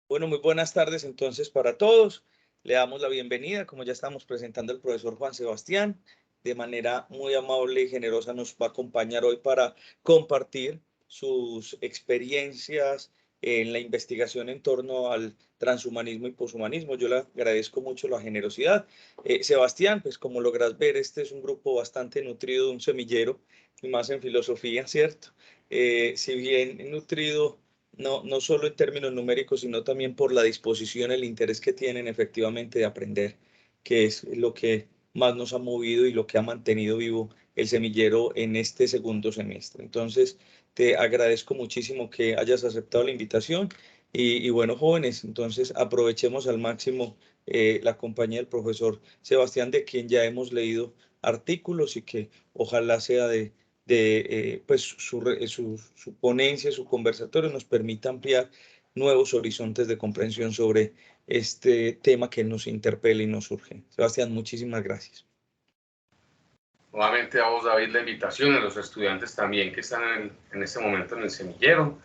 Bueno, muy buenas tardes entonces para todos. Le damos la bienvenida, como ya estamos presentando al profesor Juan Sebastián. De manera muy amable y generosa nos va a acompañar hoy para compartir sus experiencias en la investigación en torno al transhumanismo y poshumanismo. Yo le agradezco mucho la generosidad. Sebastián, pues como logras ver, este es un grupo bastante nutrido de un semillero, y más en filosofía, ¿cierto? Si bien nutrido no solo en términos numéricos, sino también por la disposición, el interés que tienen efectivamente de aprender, que es lo que más nos ha movido y lo que ha mantenido vivo el semillero en este segundo semestre. Entonces, te agradezco muchísimo que hayas aceptado la invitación y bueno, jóvenes, entonces aprovechemos al máximo la compañía del profesor Sebastián, de quien ya hemos leído artículos y que ojalá sea de pues su ponencia, su conversatorio nos permita ampliar nuevos horizontes de comprensión sobre este tema que nos interpela y nos urge. Sebastián, muchísimas gracias. Nuevamente a vos, David, la invitación, a los estudiantes también que están en este momento en el semillero.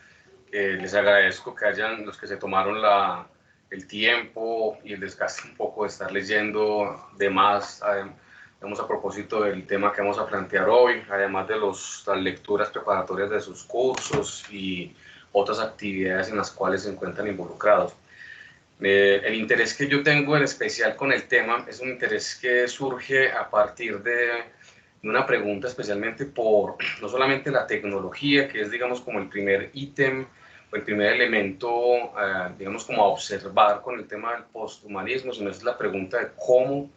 Les agradezco que hayan los que se tomaron el tiempo y el desgaste un poco de estar leyendo de más, digamos, a propósito del tema que vamos a plantear hoy, además de las lecturas preparatorias de sus cursos y otras actividades en las cuales se encuentran involucrados. El interés que yo tengo en especial con el tema es un interés que surge a partir de una pregunta especialmente por no solamente la tecnología, que es, digamos, como el primer ítem o el primer elemento, digamos, como a observar con el tema del posthumanismo, sino es la pregunta de cómo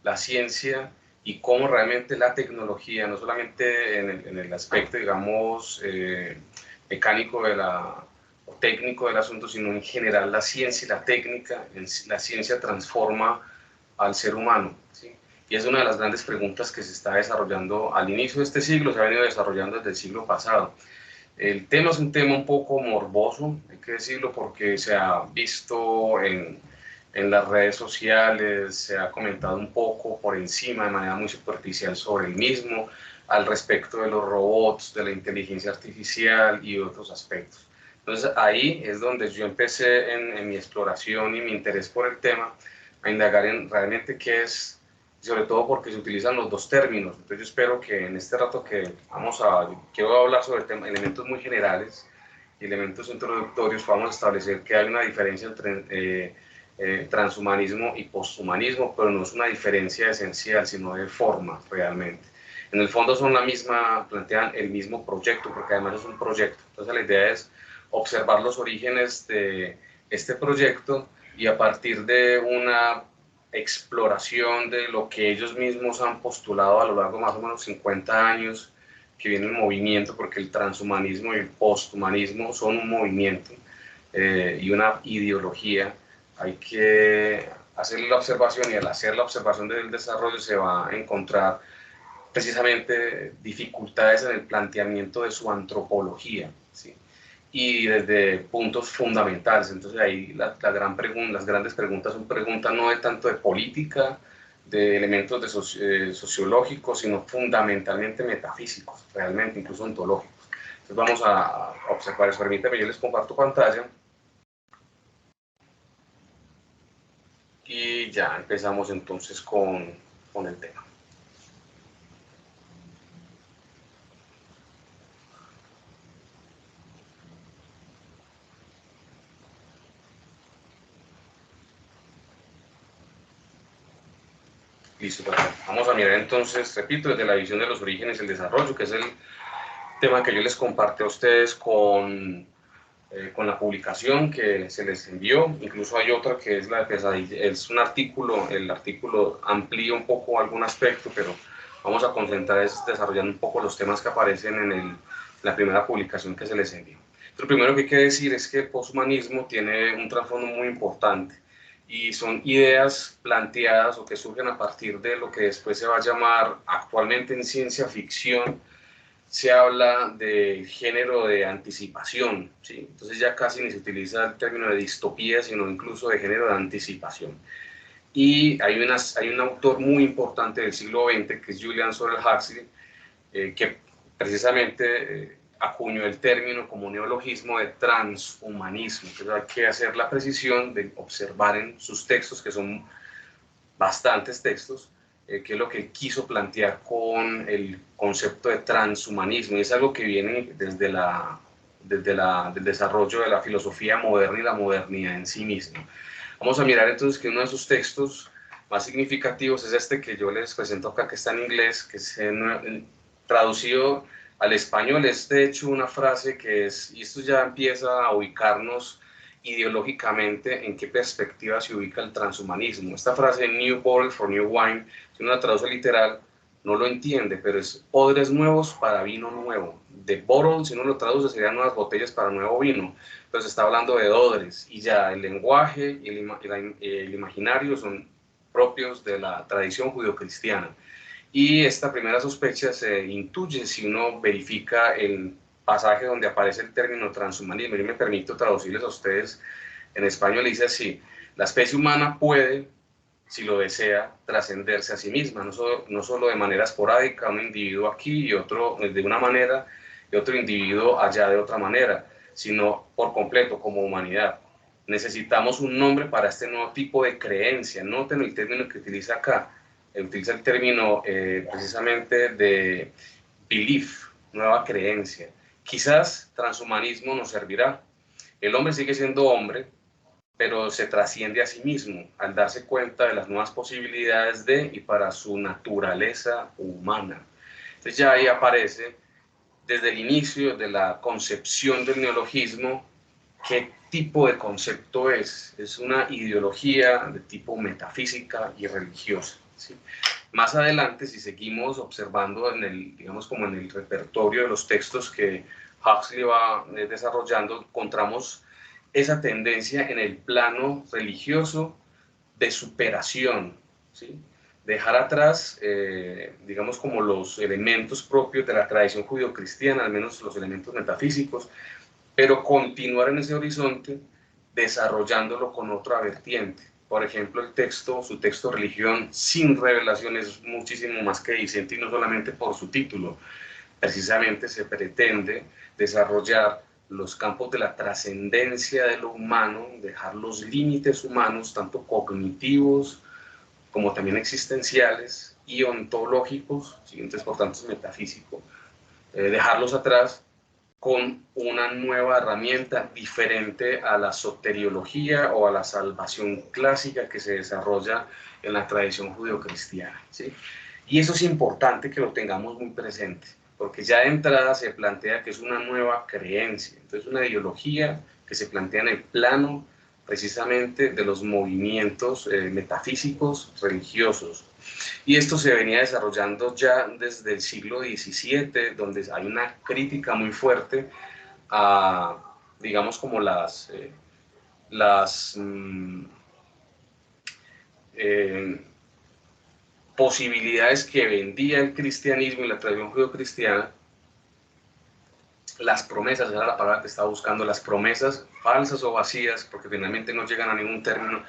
la ciencia y cómo realmente la tecnología, no solamente en el aspecto, digamos, mecánico o técnico del asunto, sino en general la ciencia y la técnica, la ciencia transforma al ser humano, ¿sí? Y es una de las grandes preguntas que se está desarrollando al inicio de este siglo, se ha venido desarrollando desde el siglo pasado. El tema es un tema un poco morboso, hay que decirlo, porque se ha visto en las redes sociales, se ha comentado un poco por encima, de manera muy superficial, sobre el mismo, al respecto de los robots, de la inteligencia artificial y otros aspectos. Entonces ahí es donde yo empecé en mi exploración y mi interés por el tema, a indagar en realmente qué es, sobre todo porque se utilizan los dos términos. Entonces yo espero que en este rato que quiero hablar sobre elementos muy generales y elementos introductorios, podamos establecer que hay una diferencia entre transhumanismo y posthumanismo, pero no es una diferencia esencial, sino de forma realmente. En el fondo son la misma, plantean el mismo proyecto, porque además es un proyecto. Entonces la idea es observar los orígenes de este proyecto y a partir de una exploración de lo que ellos mismos han postulado a lo largo de más o menos 50 años que viene en movimiento, porque el transhumanismo y el posthumanismo son un movimiento y una ideología. Hay que hacer la observación, y al hacer la observación del desarrollo se va a encontrar precisamente dificultades en el planteamiento de su antropología, ¿sí? Y desde puntos fundamentales. Entonces ahí las grandes preguntas son preguntas no de tanto de política, de elementos sociológicos, sino fundamentalmente metafísicos, realmente, incluso ontológicos. Entonces vamos a observar eso. Permítame, yo les comparto pantalla. Y ya empezamos entonces con el tema. Listo, perfecto. Vamos a mirar entonces, repito, desde la visión de los orígenes y el desarrollo, que es el tema que yo les compartí a ustedes con la publicación que se les envió. Incluso hay otra que es la pesadilla, es un artículo, el artículo amplía un poco algún aspecto, pero vamos a concentrar desarrollando un poco los temas que aparecen en la primera publicación que se les envió. Lo primero que hay que decir es que el posthumanismo tiene un trasfondo muy importante y son ideas planteadas o que surgen a partir de lo que después se va a llamar actualmente en ciencia ficción. Se habla del género de anticipación, ¿sí? Entonces ya casi ni se utiliza el término de distopía, sino incluso de género de anticipación. Y hay un autor muy importante del siglo XX, que es Julian Sorel Huxley, que precisamente acuñó el término como neologismo de transhumanismo. Pero hay que hacer la precisión de observar en sus textos, que son bastantes textos, qué es lo que él quiso plantear con el concepto de transhumanismo. Y es algo que viene desde del desarrollo de la filosofía moderna y la modernidad en sí misma. Vamos a mirar entonces que uno de sus textos más significativos es este que yo les presento acá, que está en inglés, que es traducido al español. Es de hecho una frase que es, y esto ya empieza a ubicarnos ideológicamente en qué perspectiva se ubica el transhumanismo. Esta frase, New Bottle for New Wine, si uno la traduce literal, no lo entiende, pero es odres nuevos para vino nuevo. De bottle, si uno lo traduce, serían nuevas botellas para nuevo vino. Pero se está hablando de odres, y ya el lenguaje y el imaginario son propios de la tradición judeocristiana. Y esta primera sospecha se intuye si uno verifica el pasaje donde aparece el término transhumanismo. Yo me permito traducirles a ustedes en español. Dice así: la especie humana puede, si lo desea, trascenderse a sí misma, no solo de manera esporádica, un individuo aquí y otro de una manera y otro individuo allá de otra manera, sino por completo como humanidad. Necesitamos un nombre para este nuevo tipo de creencia. Noten el término que utiliza acá. Utiliza el término precisamente de belief, nueva creencia. Quizás transhumanismo nos servirá. El hombre sigue siendo hombre, pero se trasciende a sí mismo al darse cuenta de las nuevas posibilidades de y para su naturaleza humana. Entonces ya ahí aparece, desde el inicio de la concepción del neologismo, qué tipo de concepto es. Es una ideología de tipo metafísica y religiosa, ¿sí? Más adelante, si seguimos observando en el, digamos, como en el repertorio de los textos que Huxley va desarrollando, encontramos esa tendencia en el plano religioso de superación, ¿sí? Dejar atrás, digamos, como los elementos propios de la tradición judio-cristiana, al menos los elementos metafísicos, pero continuar en ese horizonte desarrollándolo con otra vertiente. Por ejemplo, su texto Religión sin revelación es muchísimo más que diciente, y no solamente por su título. Precisamente se pretende desarrollar los campos de la trascendencia de lo humano, dejar los límites humanos, tanto cognitivos como también existenciales y ontológicos, siguientes por tanto metafísico, dejarlos atrás con una nueva herramienta diferente a la soteriología o a la salvación clásica que se desarrolla en la tradición judeocristiana, ¿sí? Y eso es importante que lo tengamos muy presente, porque ya de entrada se plantea que es una nueva creencia, entonces una ideología que se plantea en el plano precisamente de los movimientos metafísicos religiosos. Y esto se venía desarrollando ya desde el siglo XVII, donde hay una crítica muy fuerte a, digamos, como las posibilidades que vendía el cristianismo y la tradición judeocristiana, las promesas, era la palabra que estaba buscando, las promesas falsas o vacías, porque finalmente no llegan a ningún término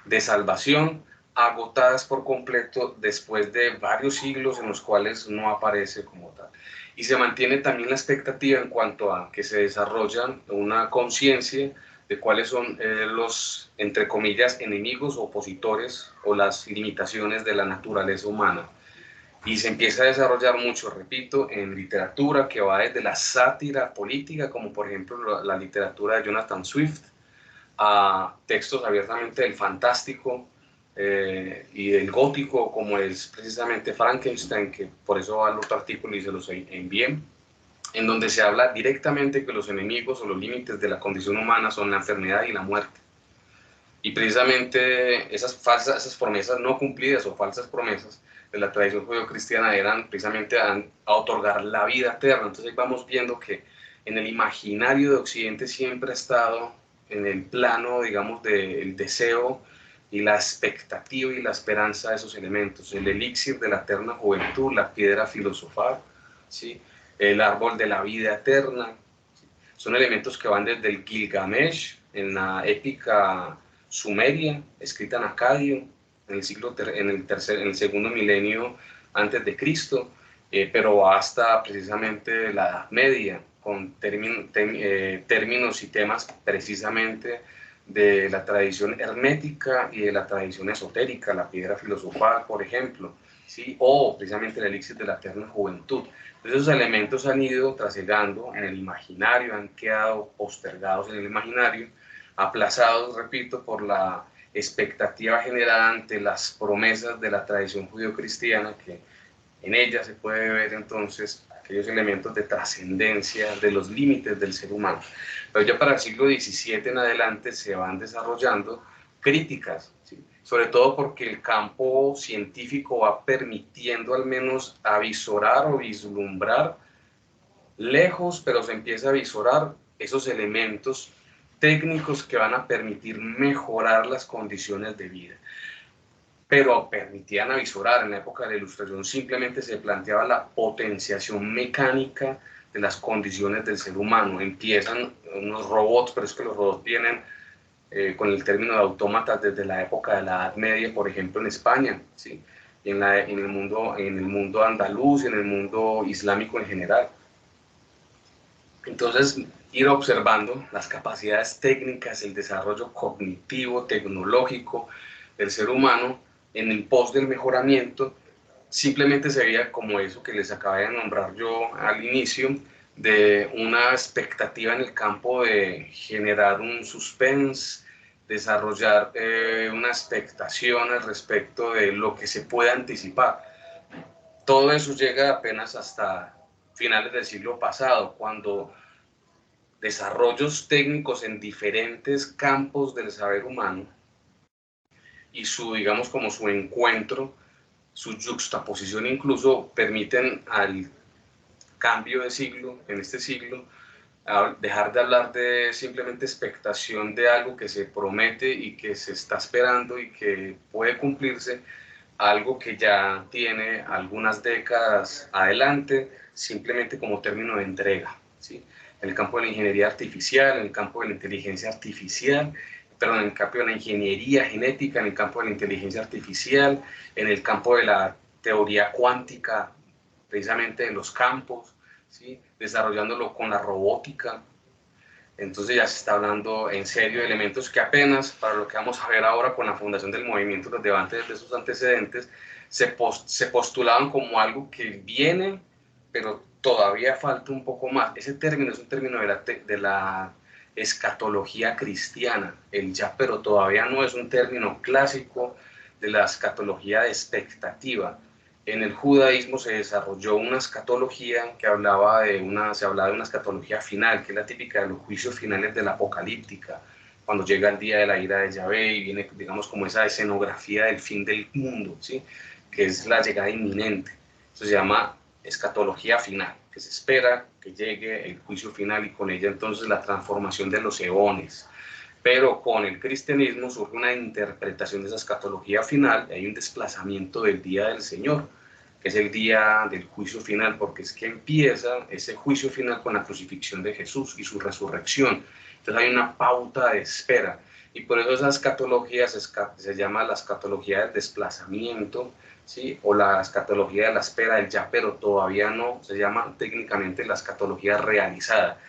de salvación, agotadas por completo después de varios siglos en los cuales no aparece como tal. Y se mantiene también la expectativa en cuanto a que se desarrolla una conciencia de cuáles son los, entre comillas, enemigos, opositores o las limitaciones de la naturaleza humana. Y se empieza a desarrollar mucho, repito, en literatura que va desde la sátira política, como por ejemplo la literatura de Jonathan Swift, a textos abiertamente del fantástico y del gótico, como es precisamente Frankenstein, que por eso va al otro artículo y se los envié, en donde se habla directamente que los enemigos o los límites de la condición humana son la enfermedad y la muerte. Y precisamente esas promesas no cumplidas o falsas promesas de la tradición judeocristiana eran precisamente a otorgar la vida eterna. Entonces ahí vamos viendo que en el imaginario de Occidente siempre ha estado en el plano, digamos, del deseo y la expectativa y la esperanza de esos elementos. El elixir de la eterna juventud, la piedra filosofal, ¿sí? El árbol de la vida eterna. ¿Sí? Son elementos que van desde el Gilgamesh, en la épica sumeria, escrita en acadio, en el segundo milenio antes de Cristo, pero hasta precisamente la Edad Media, con términos y temas precisamente de la tradición hermética y de la tradición esotérica, la piedra filosofal, por ejemplo, ¿sí? O precisamente el elixir de la eterna juventud. Esos elementos han ido trasegando en el imaginario, han quedado postergados en el imaginario, aplazados, repito, por la expectativa generada ante las promesas de la tradición judio-cristiana, que en ella se puede ver entonces aquellos elementos de trascendencia de los límites del ser humano. Pero ya para el siglo XVII en adelante se van desarrollando críticas, ¿sí? Sobre todo porque el campo científico va permitiendo al menos avisorar o vislumbrar lejos, pero se empieza a visorar esos elementos técnicos que van a permitir mejorar las condiciones de vida. Pero permitían avisorar. En la época de la Ilustración simplemente se planteaba la potenciación mecánica de las condiciones del ser humano. Empiezan unos robots, pero es que los robots vienen con el término de autómatas desde la época de la Edad Media, por ejemplo en España, ¿sí? Y en el mundo andaluz y en el mundo islámico en general. Entonces, ir observando las capacidades técnicas, el desarrollo cognitivo, tecnológico del ser humano en el pos del mejoramiento, simplemente se veía como eso que les acabé de nombrar yo al inicio, de una expectativa en el campo de generar un suspense, desarrollar una expectación al respecto de lo que se puede anticipar. Todo eso llega apenas hasta finales del siglo pasado, cuando desarrollos técnicos en diferentes campos del saber humano y digamos, como su encuentro, su yuxtaposición incluso permiten al cambio de siglo, en este siglo, dejar de hablar de simplemente expectación de algo que se promete y que se está esperando y que puede cumplirse, algo que ya tiene algunas décadas adelante, simplemente como término de entrega, ¿sí? En el campo de la ingeniería artificial, en el campo de la inteligencia artificial, perdón, en el campo de la ingeniería genética, en el campo de la inteligencia artificial, en el campo de la teoría cuántica, precisamente de los campos, ¿sí? Desarrollándolo con la robótica. Entonces ya se está hablando en serio de elementos que apenas, para lo que vamos a ver ahora con la fundación del movimiento, los debates de sus antecedentes, se postulaban como algo que viene, pero todavía falta un poco más. Ese término es un término de la escatología cristiana. El ya, pero todavía no, es un término clásico de la escatología de expectativa. En el judaísmo se desarrolló una escatología que se hablaba de una escatología final, que es la típica de los juicios finales de la apocalíptica, cuando llega el día de la ira de Yahvé y viene, digamos, como esa escenografía del fin del mundo, ¿sí? Que es la llegada inminente. Eso se llama escatología final, que se espera que llegue el juicio final y con ella entonces la transformación de los eones. Pero con el cristianismo surge una interpretación de esa escatología final y hay un desplazamiento del día del Señor, que es el día del juicio final, porque es que empieza ese juicio final con la crucifixión de Jesús y su resurrección. Entonces hay una pauta de espera y por eso esa escatología se llama la escatología del desplazamiento, ¿sí? O la escatología de la espera del ya, pero todavía no, se llama técnicamente la escatología realizada.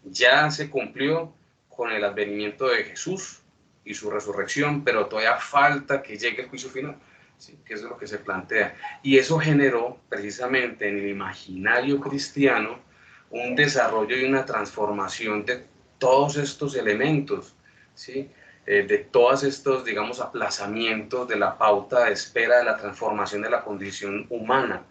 Ya se cumplió con el advenimiento de Jesús y su resurrección, pero todavía falta que llegue el juicio final, ¿sí? Que es lo que se plantea. Y eso generó precisamente en el imaginario cristiano un desarrollo y una transformación de todos estos elementos, ¿sí? De todos estos, digamos, aplazamientos de la pauta de espera de la transformación de la condición humana,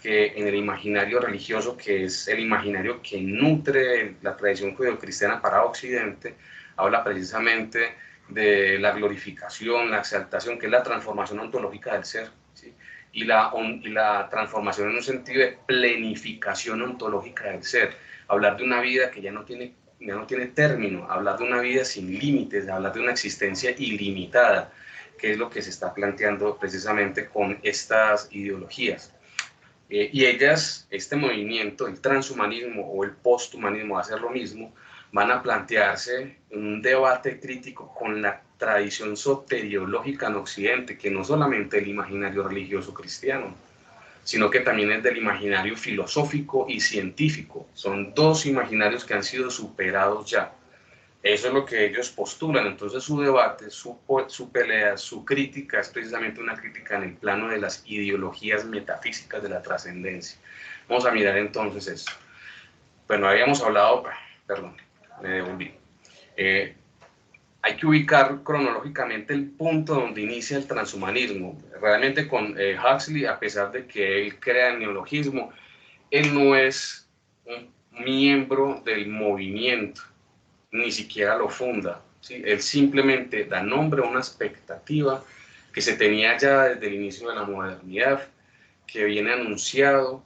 que en el imaginario religioso, que es el imaginario que nutre la tradición judeocristiana para Occidente, habla precisamente de la glorificación, la exaltación, que es la transformación ontológica del ser, ¿sí? Y la transformación en un sentido de plenificación ontológica del ser, hablar de una vida que ya no tiene término, hablar de una vida sin límites, hablar de una existencia ilimitada, que es lo que se está planteando precisamente con estas ideologías. Y ellas, este movimiento, el transhumanismo o el posthumanismo, va a ser lo mismo, van a plantearse en un debate crítico con la tradición soteriológica en Occidente, que no solamente el imaginario religioso cristiano, sino que también es del imaginario filosófico y científico. Son dos imaginarios que han sido superados ya. Eso es lo que ellos postulan. Entonces su debate, su pelea, su crítica es precisamente una crítica en el plano de las ideologías metafísicas de la trascendencia. Vamos a mirar entonces esto. Bueno, habíamos hablado, perdón, me devolví. Hay que ubicar cronológicamente el punto donde inicia el transhumanismo. Realmente con Huxley, a pesar de que él crea el neologismo, él no es un miembro del movimiento, ni siquiera lo funda, ¿sí? Él simplemente da nombre a una expectativa que se tenía ya desde el inicio de la modernidad, que viene anunciado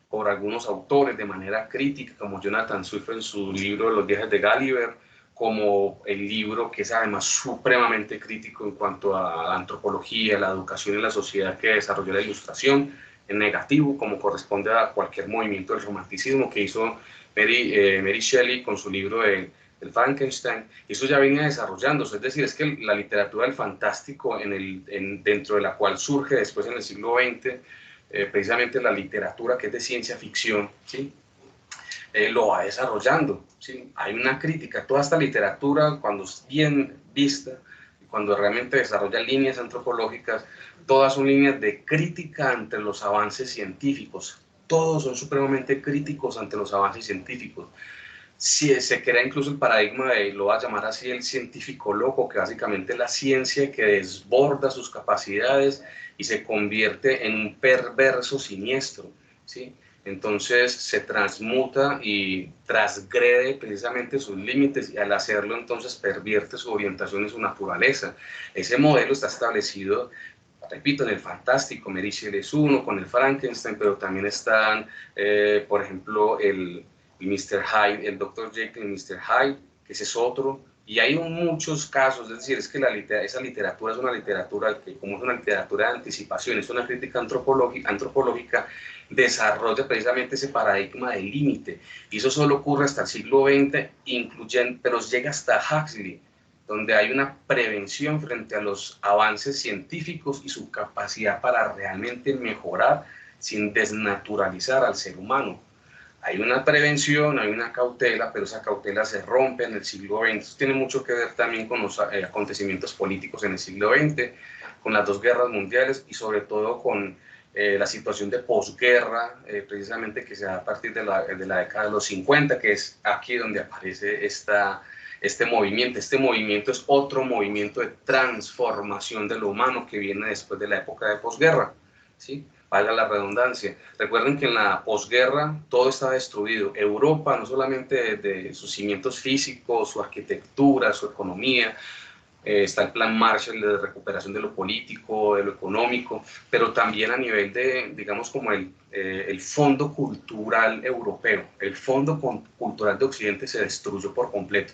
por algunos autores de manera crítica, como Jonathan Swift en su libro Los viajes de Gulliver, como el libro que es además supremamente crítico en cuanto a la antropología, la educación y la sociedad que desarrolló la Ilustración, en negativo, como corresponde a cualquier movimiento del romanticismo que hizo Mary Shelley con su libro el Frankenstein. Eso ya venía desarrollándose, es decir, es que la literatura del fantástico dentro de la cual surge después en el siglo XX, precisamente la literatura que es de ciencia ficción, ¿sí? Lo va desarrollando, ¿sí? Hay una crítica, toda esta literatura cuando es bien vista, cuando realmente desarrolla líneas antropológicas, todas son líneas de crítica ante los avances científicos, todos son supremamente críticos ante los avances científicos. Si se crea incluso el paradigma de, lo va a llamar así, el científico loco, que básicamente es la ciencia que desborda sus capacidades y se convierte en un perverso siniestro, ¿sí? Entonces se transmuta y transgrede precisamente sus límites y al hacerlo entonces pervierte su orientación y su naturaleza. Ese modelo está establecido, repito, en el fantástico. Mary Shelley es uno, con el Frankenstein, pero también están, por ejemplo, el Mr. Hyde, el Dr. Jekyll y Mr. Hyde, que ese es otro, y hay muchos casos, es decir, es que esa literatura es una literatura que, como es una literatura de anticipación, es una crítica antropológica, desarrolla precisamente ese paradigma del límite, y eso solo ocurre hasta el siglo XX, pero llega hasta Huxley, donde hay una prevención frente a los avances científicos y su capacidad para realmente mejorar sin desnaturalizar al ser humano. Hay una prevención, hay una cautela, pero esa cautela se rompe en el siglo XX. Eso tiene mucho que ver también con los acontecimientos políticos en el siglo XX, con las dos guerras mundiales y sobre todo con la situación de posguerra, precisamente que se da a partir de la década de los 50, que es aquí donde aparece este movimiento. Este movimiento es otro movimiento de transformación de lo humano que viene después de la época de posguerra, ¿sí? Valga la redundancia. Recuerden que en la posguerra todo está destruido. Europa, no solamente de sus cimientos físicos, su arquitectura, su economía, está el plan Marshall de recuperación de lo político, de lo económico, pero también a nivel de, digamos, como el fondo cultural europeo. El fondo cultural de Occidente se destruyó por completo.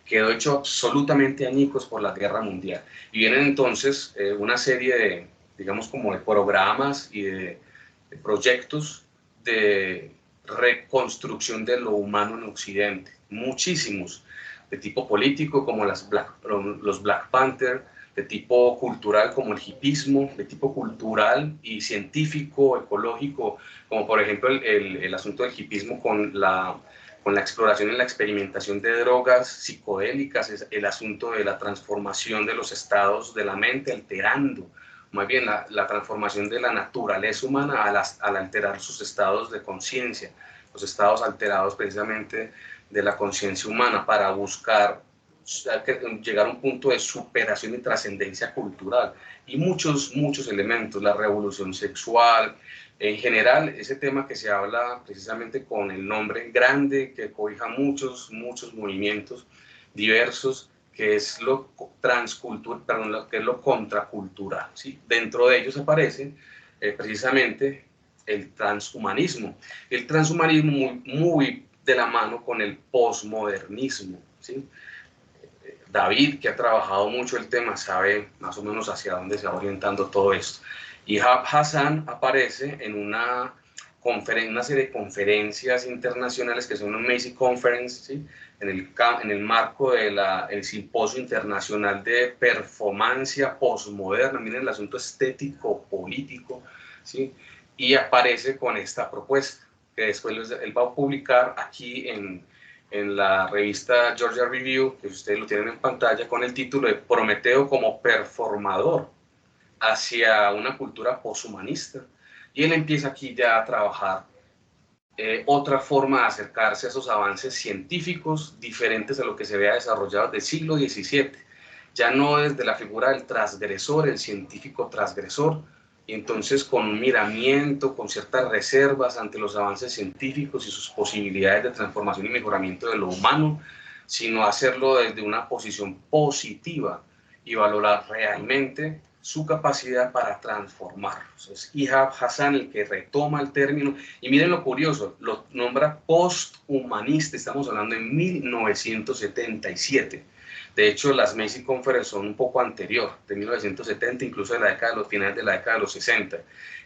Quedó hecho absolutamente añicos por la guerra mundial. Y vienen entonces una serie de, digamos, como de programas y de proyectos de reconstrucción de lo humano en Occidente. Muchísimos, de tipo político como los Black Panther, de tipo cultural como el hipismo, de tipo cultural y científico, ecológico, como por ejemplo el asunto del hipismo con la exploración y la experimentación de drogas psicodélicas, es el asunto de la transformación de los estados de la mente, alterando, más bien la transformación de la naturaleza humana al alterar sus estados de conciencia, los estados alterados precisamente de la conciencia humana para buscar llegar a un punto de superación y trascendencia cultural. Y muchos elementos, la revolución sexual, en general, ese tema que se habla precisamente con el nombre grande, que cobija muchos movimientos diversos, que es lo que es lo contracultural, ¿sí? Dentro de ellos aparece precisamente el transhumanismo. El transhumanismo muy de la mano con el posmodernismo, ¿sí? David, que ha trabajado mucho el tema, sabe más o menos hacia dónde se va orientando todo esto. Y Hassan aparece en una serie de conferencias internacionales que son un Macy Conference, ¿sí? en el marco del Simposio Internacional de Performancia Postmoderna. Miren el asunto estético, político, ¿sí? y aparece con esta propuesta, que después él va a publicar aquí en la revista Georgia Review, que ustedes lo tienen en pantalla, con el título de Prometeo como performador hacia una cultura poshumanista. Y él empieza aquí ya a trabajar otra forma de acercarse a esos avances científicos diferentes a lo que se vea desarrollado del siglo XVII. Ya no desde la figura del transgresor, el científico transgresor, y entonces con un miramiento, con ciertas reservas ante los avances científicos y sus posibilidades de transformación y mejoramiento de lo humano, sino hacerlo desde una posición positiva y valorar realmente su capacidad para transformarlos. Es Ihab Hassan el que retoma el término, y miren lo curioso, lo nombra posthumanista, estamos hablando en 1977. De hecho, las Macy Conference son un poco anterior, de 1970, incluso de la década de los finales de la década de los 60.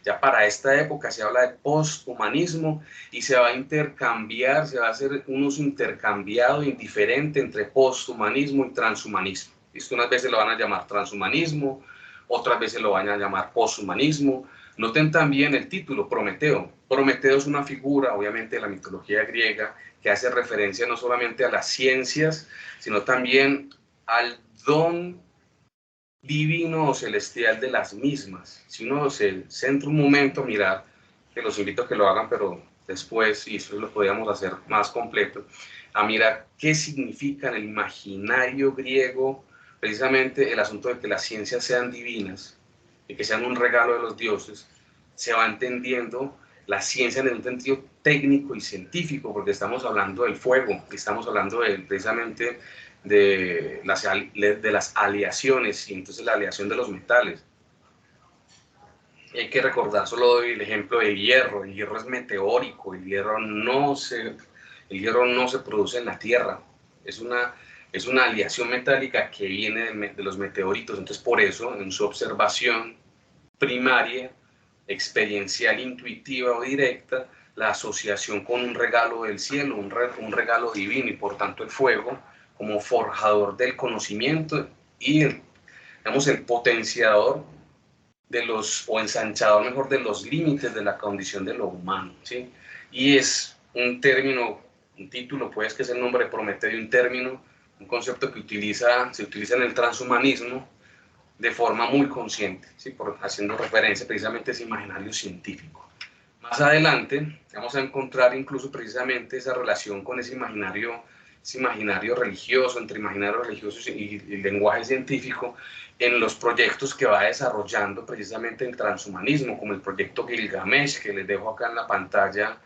Ya para esta época se habla de posthumanismo y se va a intercambiar, se va a hacer un uso intercambiado, indiferente entre posthumanismo y transhumanismo. Esto unas veces lo van a llamar transhumanismo, otras veces lo van a llamar posthumanismo. Noten también el título, Prometeo. Prometeo es una figura, obviamente, de la mitología griega, que hace referencia no solamente a las ciencias, sino también al don divino o celestial de las mismas. Si uno se centra un momento a mirar, que los invito a que lo hagan, pero después, y eso lo podríamos hacer más completo, a mirar qué significa en el imaginario griego precisamente el asunto de que las ciencias sean divinas y que sean un regalo de los dioses, se va entendiendo la ciencia en un sentido técnico y científico, porque estamos hablando del fuego, estamos hablando precisamente de las aleaciones, y entonces la aleación de los metales. Y hay que recordar, solo doy el ejemplo del hierro. El hierro es meteórico, el hierro no se produce en la Tierra, es una aleación metálica que viene de los meteoritos. Entonces, por eso, en su observación primaria, experiencial, intuitiva o directa, la asociación con un regalo del cielo, un regalo divino, y por tanto el fuego como forjador del conocimiento y el potenciador o ensanchador mejor de los límites de la condición de lo humano, ¿sí? Y es un término, un título, pues, que es el nombre de Prometeo, un término, un concepto que se utiliza en el transhumanismo de forma muy consciente, ¿sí? Haciendo referencia precisamente a ese imaginario científico. Más adelante vamos a encontrar incluso precisamente esa relación con ese imaginario religioso, entre imaginario religioso y lenguaje científico, en los proyectos que va desarrollando precisamente el transhumanismo, como el proyecto Gilgamesh, que les dejo acá en la pantalla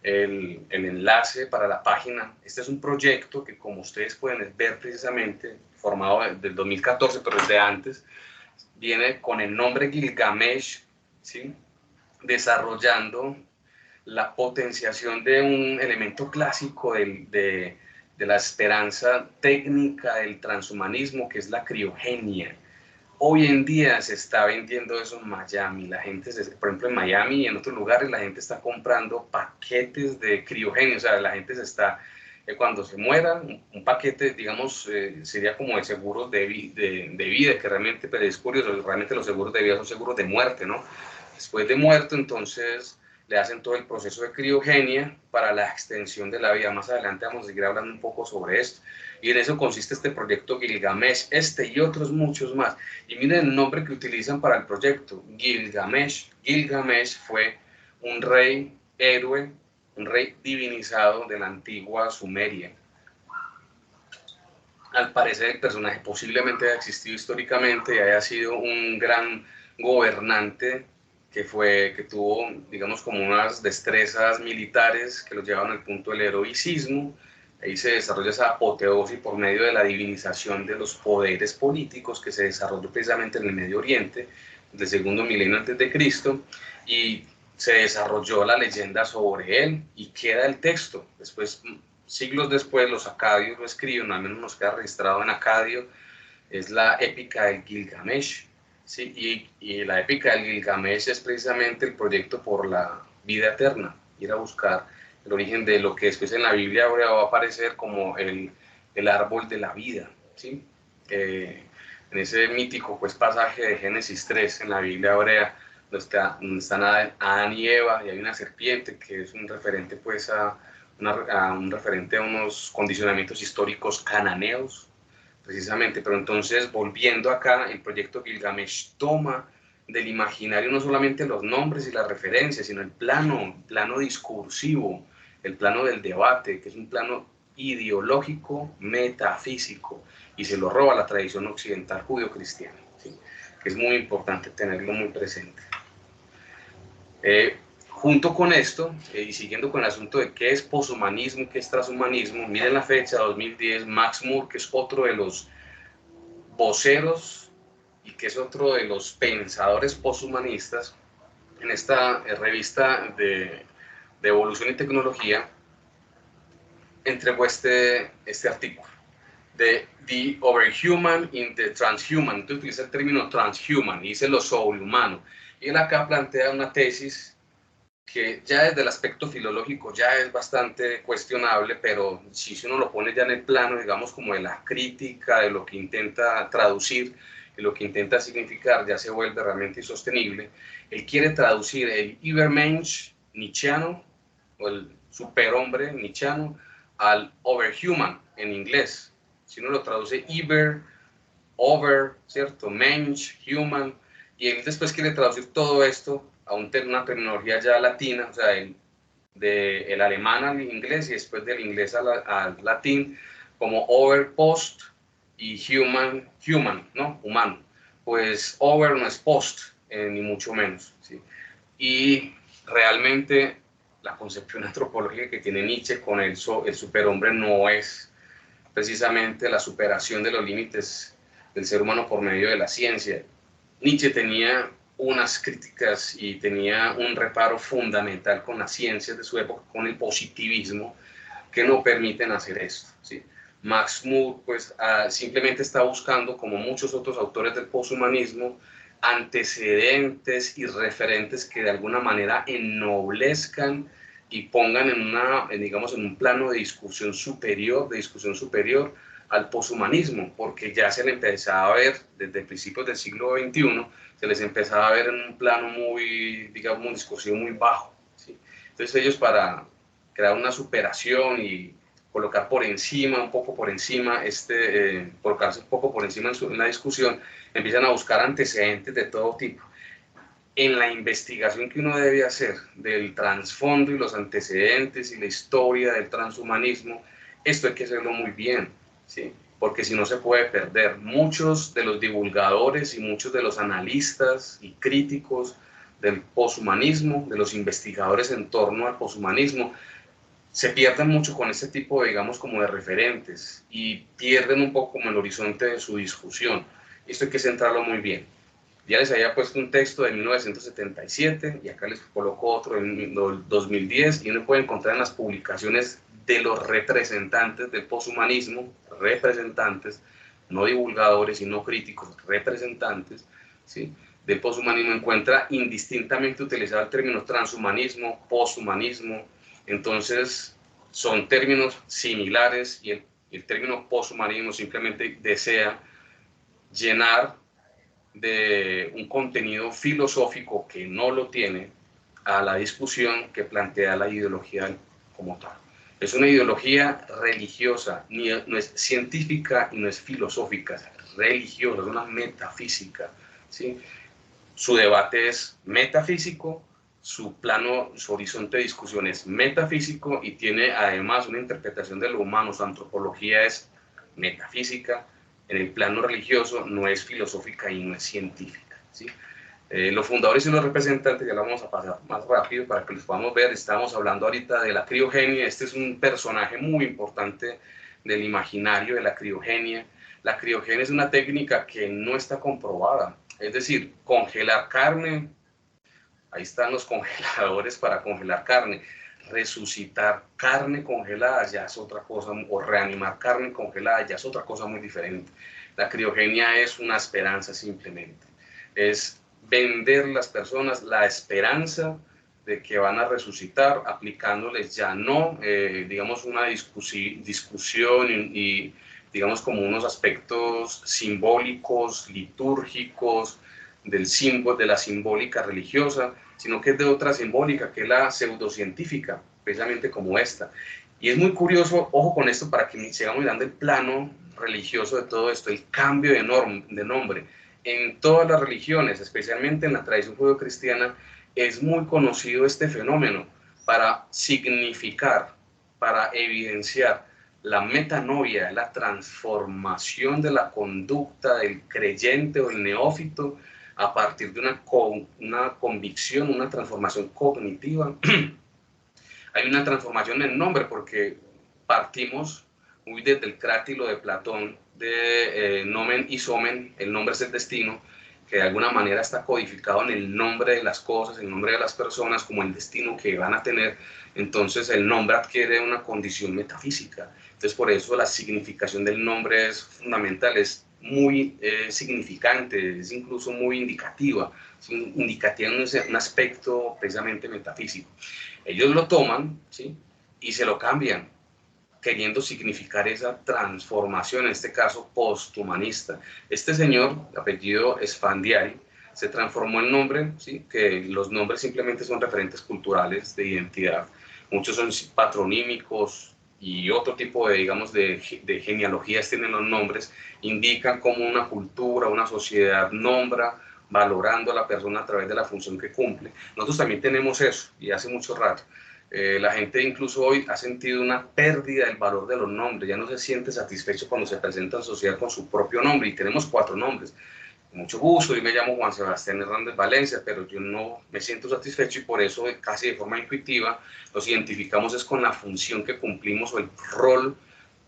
el enlace para la página. Este es un proyecto que, como ustedes pueden ver precisamente, formado del 2014, pero desde antes, viene con el nombre Gilgamesh, ¿sí? Desarrollando la potenciación de un elemento clásico de la esperanza técnica del transhumanismo, que es la criogenia. Hoy en día se está vendiendo eso en Miami. La gente, por ejemplo, en Miami y en otros lugares, la gente está comprando paquetes de criogenia. O sea, la gente se está, cuando se muera, un paquete, digamos, sería como de seguros de vida, que realmente, pero es curioso, realmente los seguros de vida son seguros de muerte, ¿no? Después de muerto, entonces le hacen todo el proceso de criogenia para la extensión de la vida. Más adelante vamos a seguir hablando un poco sobre esto. Y en eso consiste este proyecto Gilgamesh, y otros muchos más. Y miren el nombre que utilizan para el proyecto, Gilgamesh. Gilgamesh fue un rey héroe, un rey divinizado de la antigua Sumeria. Al parecer el personaje posiblemente haya existido históricamente y haya sido un gran gobernante que tuvo, digamos, como unas destrezas militares que lo llevaban al punto del heroicismo. Ahí se desarrolla esa apoteosis por medio de la divinización de los poderes políticos que se desarrolló precisamente en el Medio Oriente del segundo milenio antes de Cristo, y se desarrolló la leyenda sobre él y queda el texto. Después, siglos después, los acadios lo escriben, al menos nos queda registrado en acadio, es la épica del Gilgamesh, ¿sí? Y la épica del Gilgamesh es precisamente el proyecto por la vida eterna, ir a buscar el origen de lo que después en la Biblia ahora va a aparecer como el árbol de la vida, ¿sí? En ese mítico, pues, pasaje de Génesis 3 en la Biblia hebrea, donde están Adán y Eva, y hay una serpiente que es un referente pues a unos condicionamientos históricos cananeos, precisamente. Pero entonces, volviendo acá, el proyecto Gilgamesh toma del imaginario no solamente los nombres y las referencias, sino el plano discursivo, el plano del debate, que es un plano ideológico, metafísico, y se lo roba la tradición occidental judío-cristiana, ¿sí? Que es muy importante tenerlo muy presente. Junto con esto, y siguiendo con el asunto de qué es poshumanismo, qué es transhumanismo, miren la fecha, 2010, Max Moore, que es otro de los voceros y que es otro de los pensadores poshumanistas, en esta revista de evolución y tecnología, entregó este artículo de The Overhuman in the Transhuman. Entonces utiliza el término transhuman y dice lo sobrehumano. Y él acá plantea una tesis que ya desde el aspecto filológico ya es bastante cuestionable, pero si uno lo pone ya en el plano, digamos, como de la crítica, de lo que intenta traducir, de lo que intenta significar, ya se vuelve realmente insostenible. Él quiere traducir el Übermensch nietzscheano, o el superhombre nietzscheano, al overhuman en inglés. Si uno lo traduce over, ¿cierto? Mensch, human, y él después quiere traducir todo esto a una terminología ya latina, o sea, del alemán al inglés y después del inglés al latín, como over, post, y human, ¿no? Humano. Pues over no es post, ni mucho menos, ¿sí? Y realmente la concepción antropológica que tiene Nietzsche con el superhombre no es precisamente la superación de los límites del ser humano por medio de la ciencia. Nietzsche tenía unas críticas y tenía un reparo fundamental con las ciencias de su época, con el positivismo, que no permiten hacer esto, ¿sí? Max Moore pues simplemente está buscando, como muchos otros autores del poshumanismo, antecedentes y referentes que de alguna manera ennoblezcan y pongan digamos, en un plano de discusión superior al poshumanismo, porque ya se le empezaba a ver desde principios del siglo XXI, se les empezaba a ver en un plano muy, digamos, un discursivo muy bajo, ¿sí? Entonces ellos, para crear una superación y colocar por encima, un poco por encima, colocarse un poco por encima en la discusión, empiezan a buscar antecedentes de todo tipo. En la investigación que uno debe hacer del trasfondo y los antecedentes y la historia del transhumanismo, esto hay que hacerlo muy bien, ¿sí? Porque si no se puede perder. Muchos de los divulgadores y muchos de los analistas y críticos del poshumanismo, de los investigadores en torno al poshumanismo, se pierden mucho con este tipo, digamos, como de referentes y pierden un poco como el horizonte de su discusión. Esto hay que centrarlo muy bien. Ya les había puesto un texto de 1977 y acá les coloco otro en 2010 y uno puede encontrar en las publicaciones de los representantes del poshumanismo, representantes, no divulgadores, sino críticos, representantes, ¿sí? Del poshumanismo, encuentra indistintamente utilizado el término transhumanismo, poshumanismo. Entonces son términos similares y el término poshumanismo simplemente desea llenar de un contenido filosófico que no lo tiene a la discusión que plantea la ideología como tal. Es una ideología religiosa, no es científica y no es filosófica, es religiosa, es una metafísica, ¿sí? Su debate es metafísico, su horizonte de discusión es metafísico y tiene además una interpretación de lo humano. Su antropología es metafísica, en el plano religioso no es filosófica y no es científica, ¿sí? Los fundadores y los representantes, ya lo vamos a pasar más rápido para que los podamos ver. Estamos hablando ahorita de la criogenia. Este es un personaje muy importante del imaginario de la criogenia. La criogenia es una técnica que no está comprobada. Es decir, congelar carne, ahí están los congeladores para congelar carne. Resucitar carne congelada ya es otra cosa, o reanimar carne congelada ya es otra cosa muy diferente. La criogenia es una esperanza simplemente. Es vender a las personas la esperanza de que van a resucitar, aplicándoles ya no, digamos, una discusión y digamos como unos aspectos simbólicos, litúrgicos, del símbolo, de la simbólica religiosa, sino que es de otra simbólica, que es la pseudocientífica, precisamente como esta. Y es muy curioso, ojo con esto, para que sigamos mirando el plano religioso de todo esto, el cambio de nombre. En todas las religiones, especialmente en la tradición judeocristiana, es muy conocido este fenómeno para significar, para evidenciar la metanoia, la transformación de la conducta del creyente o el neófito a partir de una convicción, una transformación cognitiva. Hay una transformación en el nombre porque partimos muy desde el crátilo de Platón de nomen y somen, el nombre es el destino, que de alguna manera está codificado en el nombre de las cosas, el nombre de las personas, como el destino que van a tener. Entonces el nombre adquiere una condición metafísica. Entonces por eso la significación del nombre es fundamental, es muy significante, es incluso muy indicativa, en un aspecto precisamente metafísico. Ellos lo toman, ¿sí?, y se lo cambian, queriendo significar esa transformación, en este caso posthumanista. Este señor, de apellido Esfandiari, se transformó en nombre, ¿sí?, que los nombres simplemente son referentes culturales de identidad. Muchos son patronímicos y otro tipo de, digamos, de genealogías tienen los nombres, indican cómo una cultura, una sociedad nombra, valorando a la persona a través de la función que cumple. Nosotros también tenemos eso, y hace mucho rato. La gente incluso hoy ha sentido una pérdida del valor de los nombres, ya no se siente satisfecho cuando se presenta en sociedad con su propio nombre, y tenemos 4 nombres. Con mucho gusto, yo me llamo Juan Sebastián Hernández Valencia, pero yo no me siento satisfecho y por eso casi de forma intuitiva nos identificamos es con la función que cumplimos o el rol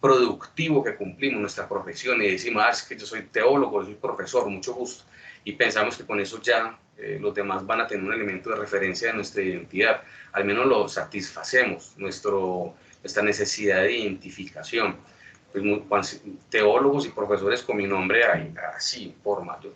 productivo que cumplimos, nuestra profesión, y decimos, es que yo soy teólogo, yo soy profesor, mucho gusto, y pensamos que con eso ya los demás van a tener un elemento de referencia de nuestra identidad, al menos lo satisfacemos, nuestra necesidad de identificación. Pues, teólogos y profesores con mi nombre hay así,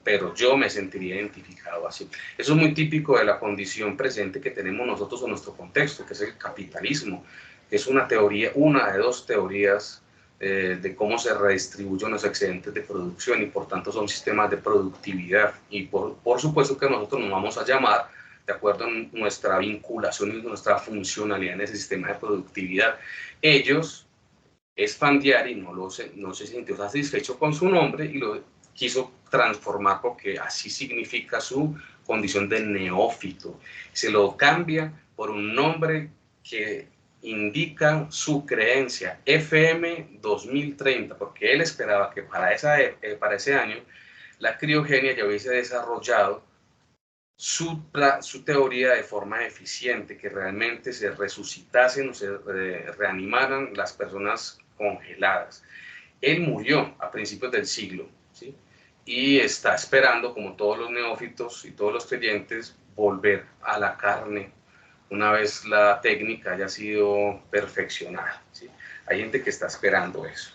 pero yo me sentiría identificado así. Eso es muy típico de la condición presente que tenemos nosotros en nuestro contexto, que es el capitalismo, que es una teoría, una de 2 teorías de cómo se redistribuyen los excedentes de producción y por tanto son sistemas de productividad y por supuesto que nosotros nos vamos a llamar de acuerdo a nuestra vinculación y nuestra funcionalidad en ese sistema de productividad. Ellos, Esfandiari, no se sintió satisfecho con su nombre y lo quiso transformar porque así significa su condición de neófito. Se lo cambia por un nombre que indica su creencia, FM 2030, porque él esperaba que para ese año la criogenia ya hubiese desarrollado su teoría de forma eficiente, que realmente se resucitasen o se reanimaran las personas congeladas. Él murió a principios del siglo, ¿sí?, y está esperando, como todos los neófitos y todos los creyentes, volver a la carne una vez la técnica haya sido perfeccionada, ¿sí? Hay gente que está esperando eso.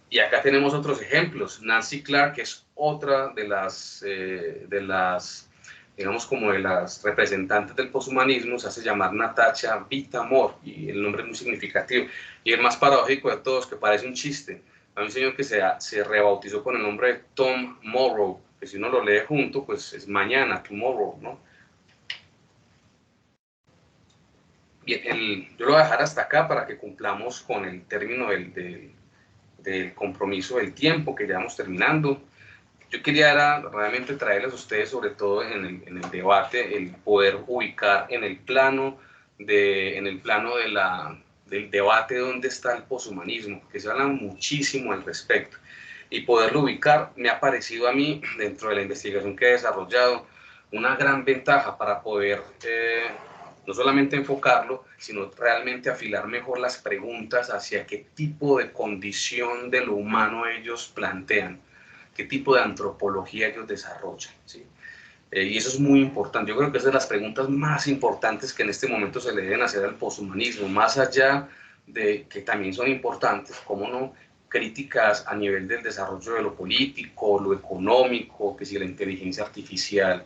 Y acá tenemos otros ejemplos. Nancy Clark, que es otra de las digamos, como de las representantes del poshumanismo, se hace llamar Natasha Vita-More, y el nombre es muy significativo. Y el más paradójico de todos, que parece un chiste, hay un señor que se rebautizó con el nombre de Tom Morrow, que si uno lo lee junto, pues es mañana, tomorrow, ¿no? Bien, yo lo voy a dejar hasta acá para que cumplamos con el término del compromiso del tiempo, que ya vamos terminando. Yo quería realmente traerles a ustedes, sobre todo en el debate, el poder ubicar en el plano, del debate dónde está el poshumanismo, porque se habla muchísimo al respecto. Y poderlo ubicar me ha parecido a mí, dentro de la investigación que he desarrollado, una gran ventaja para poder no solamente enfocarlo, sino realmente afilar mejor las preguntas hacia qué tipo de condición de lo humano ellos plantean, qué tipo de antropología ellos desarrollan, ¿sí? Y eso es muy importante. Yo creo que es de las preguntas más importantes que en este momento se le deben hacer al poshumanismo, más allá de que también son importantes, cómo no, críticas a nivel del desarrollo de lo político, lo económico, que si la inteligencia artificial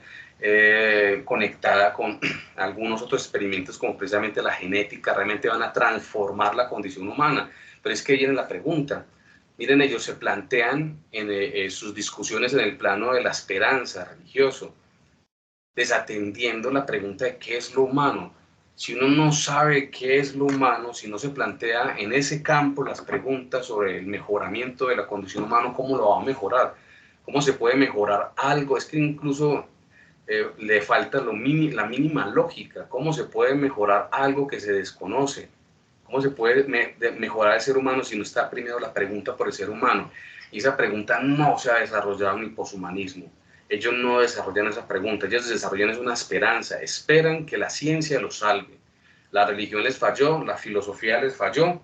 conectada con algunos otros experimentos como precisamente la genética, realmente van a transformar la condición humana. Pero es que viene la pregunta, Miren, ellos se plantean en sus discusiones en el plano de la esperanza religioso, desatendiendo la pregunta de qué es lo humano. Si uno no sabe qué es lo humano, si no se plantea en ese campo las preguntas sobre el mejoramiento de la condición humana, ¿cómo lo va a mejorar? ¿Cómo se puede mejorar algo? Es que incluso le falta la mínima lógica. ¿Cómo se puede mejorar algo que se desconoce? ¿Cómo se puede mejorar el ser humano si no está primero la pregunta por el ser humano? Y esa pregunta no se ha desarrollado en el poshumanismo. Ellos no desarrollan esa pregunta, ellos desarrollan una esperanza, esperan que la ciencia los salve. La religión les falló, la filosofía les falló,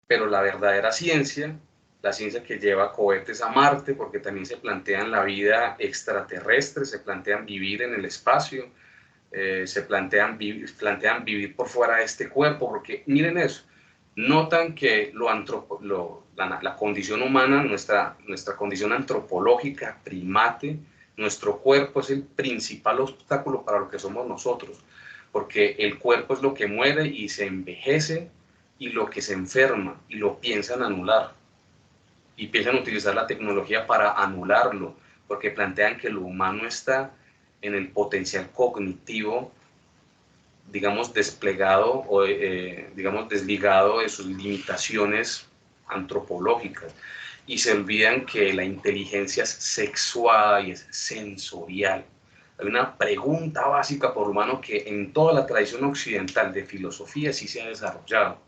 pero la verdadera ciencia, la ciencia que lleva cohetes a Marte, porque también se plantean la vida extraterrestre, se plantean vivir en el espacio, se plantean vivir por fuera de este cuerpo, porque miren eso, notan que la condición humana, nuestra condición antropológica, primate, nuestro cuerpo es el principal obstáculo para lo que somos nosotros, porque el cuerpo es lo que muere y se envejece y lo que se enferma y lo piensan anular y piensan utilizar la tecnología para anularlo, porque plantean que lo humano está en el potencial cognitivo, digamos, desplegado o, digamos, desligado de sus limitaciones antropológicas. Y se olvidan que la inteligencia es sexuada y es sensorial. Hay una pregunta básica por humano que en toda la tradición occidental de filosofía sí se ha desarrollado.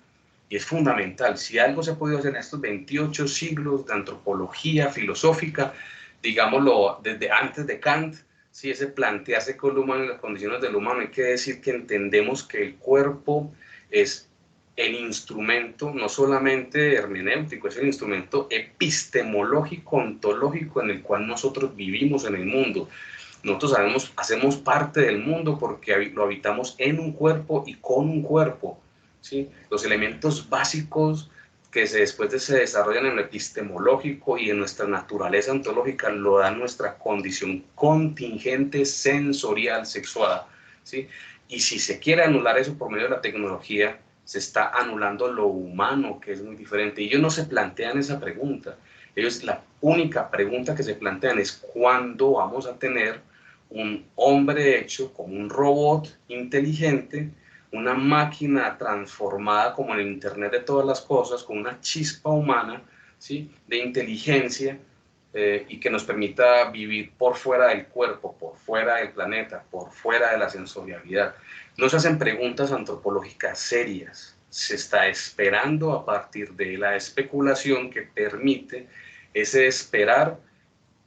Y es fundamental. Si algo se ha podido hacer en estos 28 siglos de antropología filosófica, digámoslo, desde antes de Kant, si ese plantearse con el humano y las condiciones del humano, hay que decir que entendemos que el cuerpo es el instrumento, no solamente hermenéutico, es el instrumento epistemológico, ontológico en el cual nosotros vivimos en el mundo. Nosotros hacemos parte del mundo porque lo habitamos en un cuerpo y con un cuerpo. ¿Sí? Los elementos básicos que después se desarrollan en lo epistemológico y en nuestra naturaleza ontológica lo da nuestra condición contingente sensorial sexuada. ¿Sí? Y si se quiere anular eso por medio de la tecnología, se está anulando lo humano, que es muy diferente. Y ellos no se plantean esa pregunta. Ellos, la única pregunta que se plantean es ¿cuándo vamos a tener un hombre hecho como un robot inteligente, una máquina transformada como en el Internet de todas las cosas, con una chispa humana, ¿sí?, de inteligencia, y que nos permita vivir por fuera del cuerpo, por fuera del planeta, por fuera de la sensorialidad? No se hacen preguntas antropológicas serias, se está esperando a partir de la especulación que permite ese esperar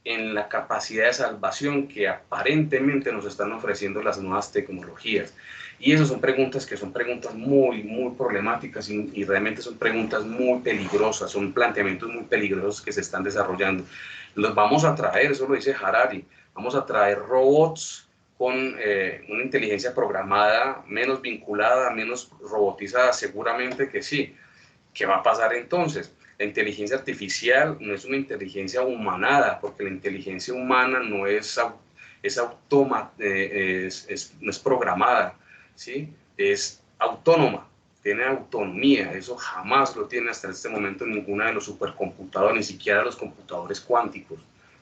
en la capacidad de salvación que aparentemente nos están ofreciendo las nuevas tecnologías. Y esas son preguntas que son preguntas muy, muy problemáticas y realmente son preguntas muy peligrosas, son planteamientos muy peligrosos que se están desarrollando. Los vamos a traer, eso lo dice Harari, vamos a traer robots con una inteligencia programada, menos vinculada, menos robotizada, seguramente que sí. ¿Qué va a pasar entonces? La inteligencia artificial no es una inteligencia humanada, porque la inteligencia humana no es no es programada, ¿sí? Es autónoma, tiene autonomía. Eso jamás lo tiene hasta este momento ninguna de los supercomputadores, ni siquiera los computadores cuánticos,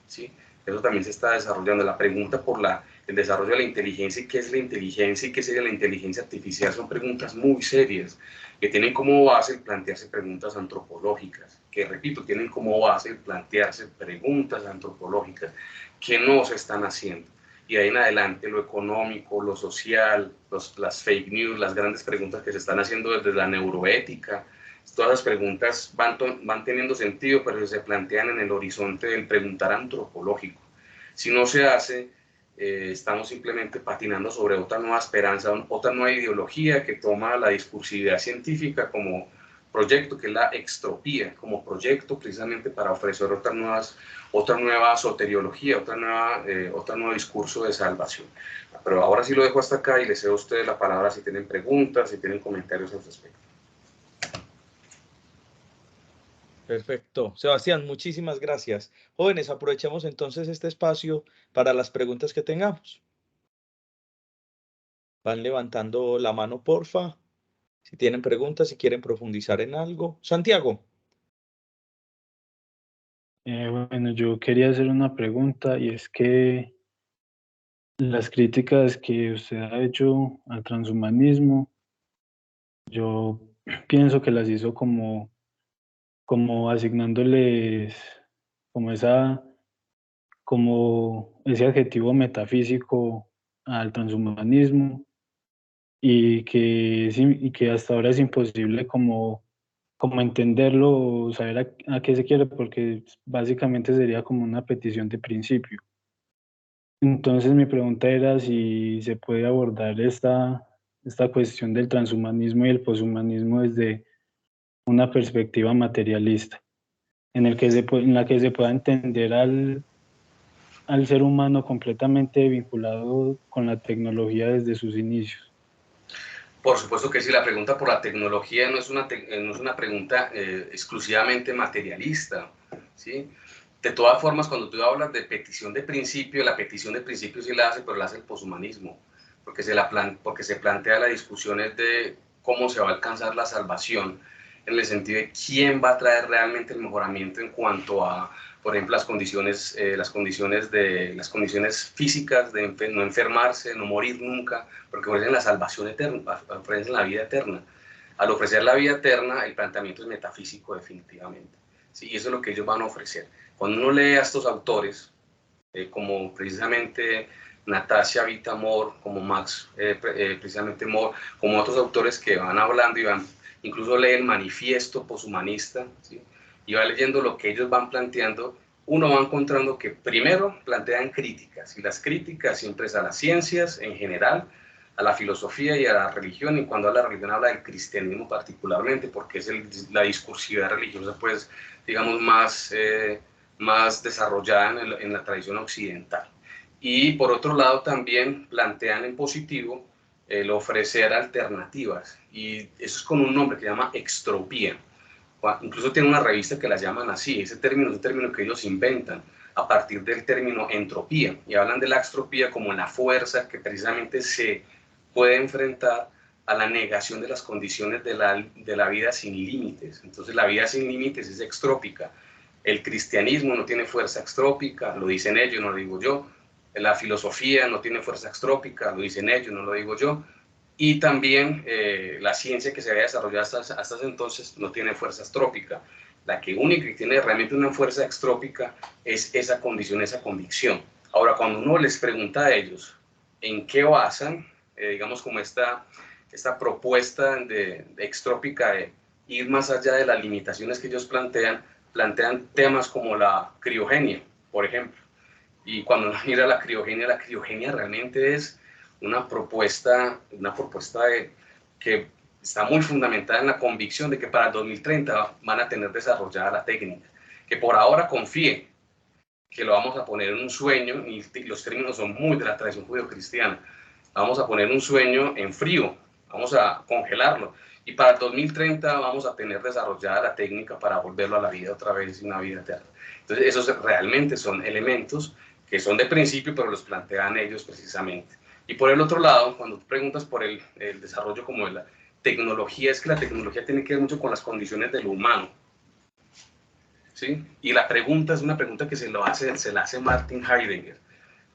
¿sí? Eso también se está desarrollando. La pregunta por el desarrollo de la inteligencia y qué es la inteligencia y qué sería la inteligencia artificial son preguntas muy serias que tienen como base plantearse preguntas antropológicas, que repito, tienen como base plantearse preguntas antropológicas que no se están haciendo. Y de ahí en adelante lo económico, lo social, las fake news, las grandes preguntas que se están haciendo desde la neuroética, todas las preguntas van teniendo sentido, pero se plantean en el horizonte del preguntar antropológico. Si no se hace, estamos simplemente patinando sobre otra nueva esperanza, otra nueva ideología que toma la discursividad científica como proyecto, que es la extropía, como proyecto precisamente para ofrecer otra nueva soteriología, otro nuevo discurso de salvación. Pero ahora sí lo dejo hasta acá y les cedo a ustedes la palabra si tienen preguntas, si tienen comentarios al respecto. Perfecto. Sebastián, muchísimas gracias. Jóvenes, aprovechemos entonces este espacio para las preguntas que tengamos. Van levantando la mano, porfa. Si tienen preguntas, si quieren profundizar en algo. Santiago. Bueno, yo quería hacer una pregunta y es que las críticas que usted ha hecho al transhumanismo, yo pienso que las hizo como asignándoles como como ese adjetivo metafísico al transhumanismo y que hasta ahora es imposible como entenderlo o saber a qué se quiere porque básicamente sería como una petición de principio. Entonces mi pregunta era si se puede abordar esta cuestión del transhumanismo y el poshumanismo desde una perspectiva materialista, en la que se pueda entender al ser humano completamente vinculado con la tecnología desde sus inicios. Por supuesto que sí, la pregunta por la tecnología no es no es una pregunta exclusivamente materialista, ¿sí? De todas formas, cuando tú hablas de petición de principio, la petición de principio sí la hace, pero la hace el poshumanismo, porque porque se plantea la discusión es de cómo se va a alcanzar la salvación, en el sentido de quién va a traer realmente el mejoramiento en cuanto a, por ejemplo, las condiciones físicas de no enfermarse, no morir nunca, porque ofrecen la salvación eterna, ofrecen la vida eterna. Al ofrecer la vida eterna, el planteamiento es metafísico definitivamente. ¿Sí? Y eso es lo que ellos van a ofrecer. Cuando uno lee a estos autores, como precisamente Natasha Vita-More, como Max, precisamente More, como otros autores que van hablando y van, incluso lee el manifiesto poshumanista, ¿sí? Y va leyendo lo que ellos van planteando, uno va encontrando que primero plantean críticas, y las críticas siempre es a las ciencias en general, a la filosofía y a la religión, y cuando habla de religión habla del cristianismo particularmente, porque es la discursividad religiosa, pues, digamos, más desarrollada en la tradición occidental. Y por otro lado también plantean en positivo el ofrecer alternativas, y eso es con un nombre que se llama extropía. Incluso tiene una revista que la llaman así, ese término es un término que ellos inventan a partir del término entropía, y hablan de la extropía como la fuerza que precisamente se puede enfrentar a la negación de las condiciones de la vida sin límites. Entonces la vida sin límites es extrópica. El cristianismo no tiene fuerza extrópica, lo dicen ellos, no lo digo yo. La filosofía no tiene fuerza extrópica, lo dicen ellos, no lo digo yo. Y también la ciencia que se había desarrollado hasta entonces no tiene fuerza extrópica. La que única que tiene realmente una fuerza extrópica es esa condición, esa convicción. Ahora, cuando uno les pregunta a ellos en qué basan, digamos, como esta propuesta de extrópica de ir más allá de las limitaciones que ellos plantean temas como la criogenia, por ejemplo. Y cuando uno mira la criogenia realmente es una propuesta que está muy fundamentada en la convicción de que para el 2030 van a tener desarrollada la técnica. Que por ahora confíe que lo vamos a poner en un sueño, y los términos son muy de la tradición judeocristiana, vamos a poner un sueño en frío, vamos a congelarlo, y para el 2030 vamos a tener desarrollada la técnica para volverlo a la vida otra vez, una vida eterna. Entonces esos realmente son elementos que son de principio, pero los plantean ellos precisamente. Y por el otro lado, cuando tú preguntas por el desarrollo como de la tecnología, es que la tecnología tiene que ver mucho con las condiciones del humano, ¿sí? Y la pregunta es una pregunta que se la hace Martin Heidegger.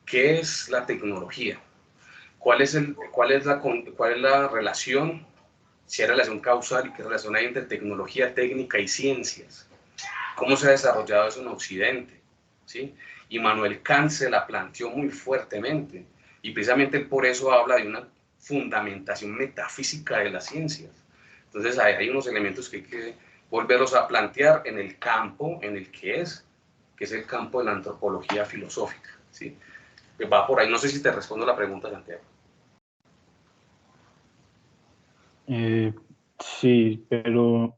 ¿Qué es la tecnología? ¿Cuál es la relación, si hay relación causal y qué relación hay entre tecnología, técnica y ciencias? ¿Cómo se ha desarrollado eso en Occidente? ¿Sí? Y Manuel Kant se la planteó muy fuertemente, y precisamente por eso habla de una fundamentación metafísica de las ciencias. Entonces hay unos elementos que hay que volverlos a plantear en el campo en el que es el campo de la antropología filosófica, ¿sí? Que va por ahí. No sé si te respondo la pregunta, Santiago. Sí, pero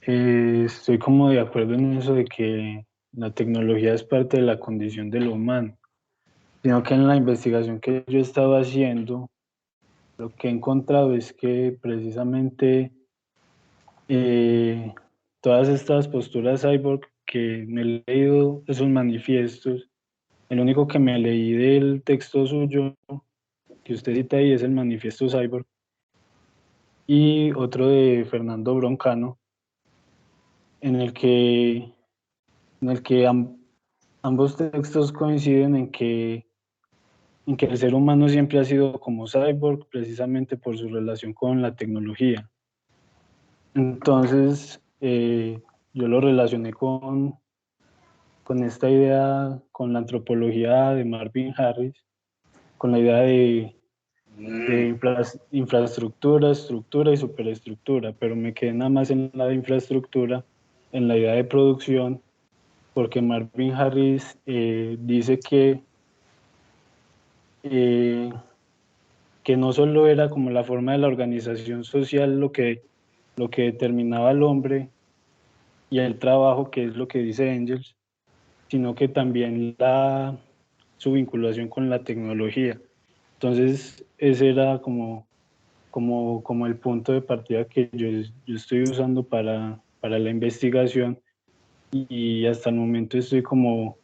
estoy como de acuerdo en eso de que la tecnología es parte de la condición del humano, sino que en la investigación que yo estaba haciendo, lo que he encontrado es que precisamente eh, todas estas posturas cyborg que me he leído esos manifiestos, el único que me leí del texto suyo que usted cita ahí es el manifiesto cyborg y otro de Fernando Broncano, en el que en el que ambos textos coinciden en que el ser humano siempre ha sido como cyborg precisamente por su relación con la tecnología. Entonces, yo lo relacioné con esta idea, con la antropología de Marvin Harris, con la idea de infraestructura, estructura y superestructura, pero me quedé nada más en la de infraestructura, en la idea de producción, porque Marvin Harris dice que no solo era como la forma de la organización social lo que determinaba al hombre y el trabajo, que es lo que dice Engels, sino que también su vinculación con la tecnología. Entonces, ese era como el punto de partida que yo estoy usando para la investigación, y hasta el momento estoy como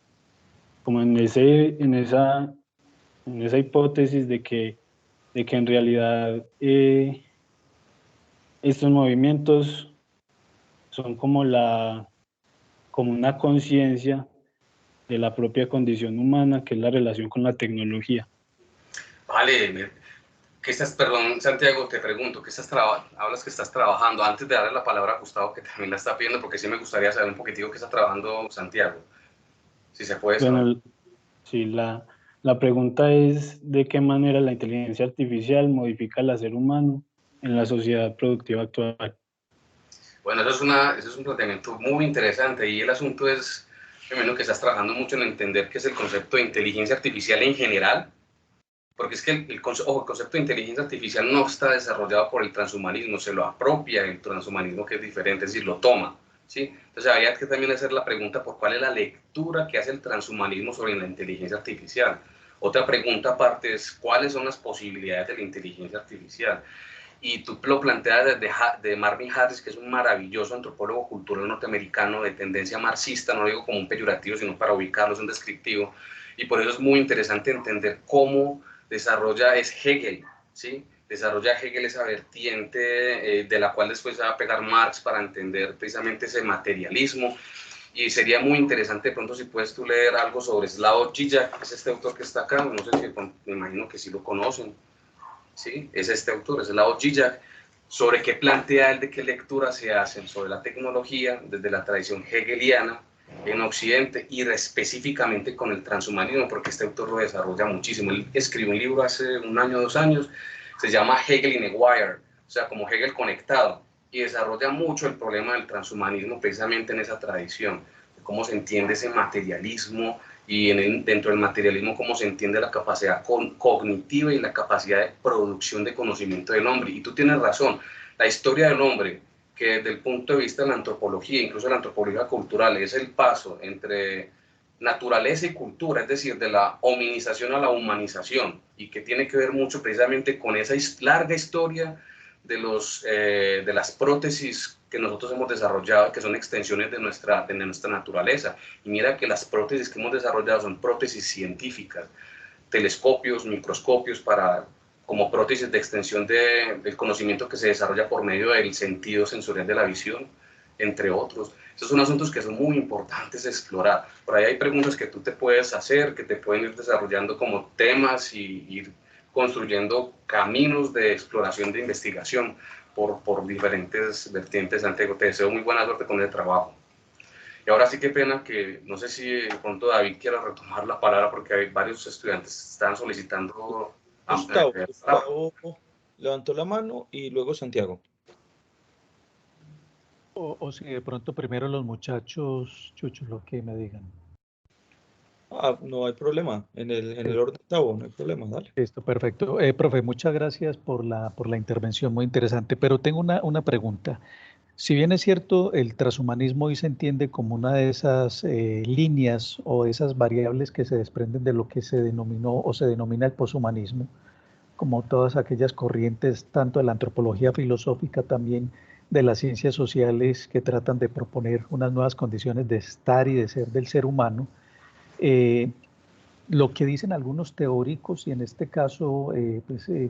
en esa hipótesis de que en realidad estos movimientos son como una conciencia de la propia condición humana, que es la relación con la tecnología. Vale, perdón, Santiago, te pregunto, hablas que estás trabajando? Antes de darle la palabra a Gustavo, que también la está pidiendo, porque sí me gustaría saber un poquitico qué está trabajando Santiago, si se puede saber. Bueno, sí, la pregunta es de qué manera la inteligencia artificial modifica al ser humano en la sociedad productiva actual. Bueno, eso es un planteamiento muy interesante, y el asunto es, primero, que estás trabajando mucho en entender qué es el concepto de inteligencia artificial en general, porque es que el concepto de inteligencia artificial no está desarrollado por el transhumanismo, se lo apropia el transhumanismo, que es diferente, es decir, lo toma, ¿sí? Entonces habría que también hacer la pregunta por cuál es la lectura que hace el transhumanismo sobre la inteligencia artificial. Otra pregunta aparte es cuáles son las posibilidades de la inteligencia artificial. Y tú lo planteas de Marvin Harris, que es un maravilloso antropólogo cultural norteamericano de tendencia marxista, no lo digo como un peyorativo, sino para ubicarlo, es un descriptivo, y por eso es muy interesante entender cómo desarrolla Hegel, ¿sí? Desarrolla Hegel esa vertiente de la cual después se va a pegar Marx para entender precisamente ese materialismo. Y sería muy interesante de pronto si puedes tú leer algo sobre Slavoj Žižek, que es este autor que está acá, no sé si, me imagino que sí lo conocen, ¿sí? Es este autor, es Slavoj Žižek, sobre qué plantea él, de qué lecturas se hacen sobre la tecnología desde la tradición hegeliana en Occidente y específicamente con el transhumanismo, porque este autor lo desarrolla muchísimo. Él escribió un libro hace 1 año, 2 años, se llama Hegel in a Wire, o sea, como Hegel conectado, y desarrolla mucho el problema del transhumanismo precisamente en esa tradición, de cómo se entiende ese materialismo, y dentro del materialismo cómo se entiende la capacidad cognitiva y la capacidad de producción de conocimiento del hombre. Y tú tienes razón, la historia del hombre, que desde el punto de vista de la antropología, incluso la antropología cultural, es el paso entre naturaleza y cultura, es decir, de la hominización a la humanización, y que tiene que ver mucho precisamente con esa larga historia de las prótesis que nosotros hemos desarrollado, que son extensiones de nuestra naturaleza. Y mira que las prótesis que hemos desarrollado son prótesis científicas, telescopios, microscopios, como prótesis de extensión del conocimiento que se desarrolla por medio del sentido sensorial de la visión, entre otros. Esos son asuntos que son muy importantes explorar. Por ahí hay preguntas que tú te puedes hacer, que te pueden ir desarrollando como temas y ir construyendo caminos de exploración, de investigación por diferentes vertientes. Santiago, te deseo muy buena suerte con el trabajo. Y ahora sí, qué pena que no sé si de pronto David quiera retomar la palabra, porque hay varios estudiantes que están solicitando. Gustavo levantó la mano y luego Santiago. O si de pronto primero los muchachos, Chucho, lo que me digan. No hay problema. En el orden octavo, no hay problema, dale. Listo, perfecto. Profe, muchas gracias por la intervención, muy interesante, pero tengo una pregunta. Si bien es cierto, el transhumanismo hoy se entiende como una de esas líneas o esas variables que se desprenden de lo que se denominó o se denomina el poshumanismo, como todas aquellas corrientes, tanto de la antropología filosófica, también de las ciencias sociales, que tratan de proponer unas nuevas condiciones de estar y de ser del ser humano, lo que dicen algunos teóricos, y en este caso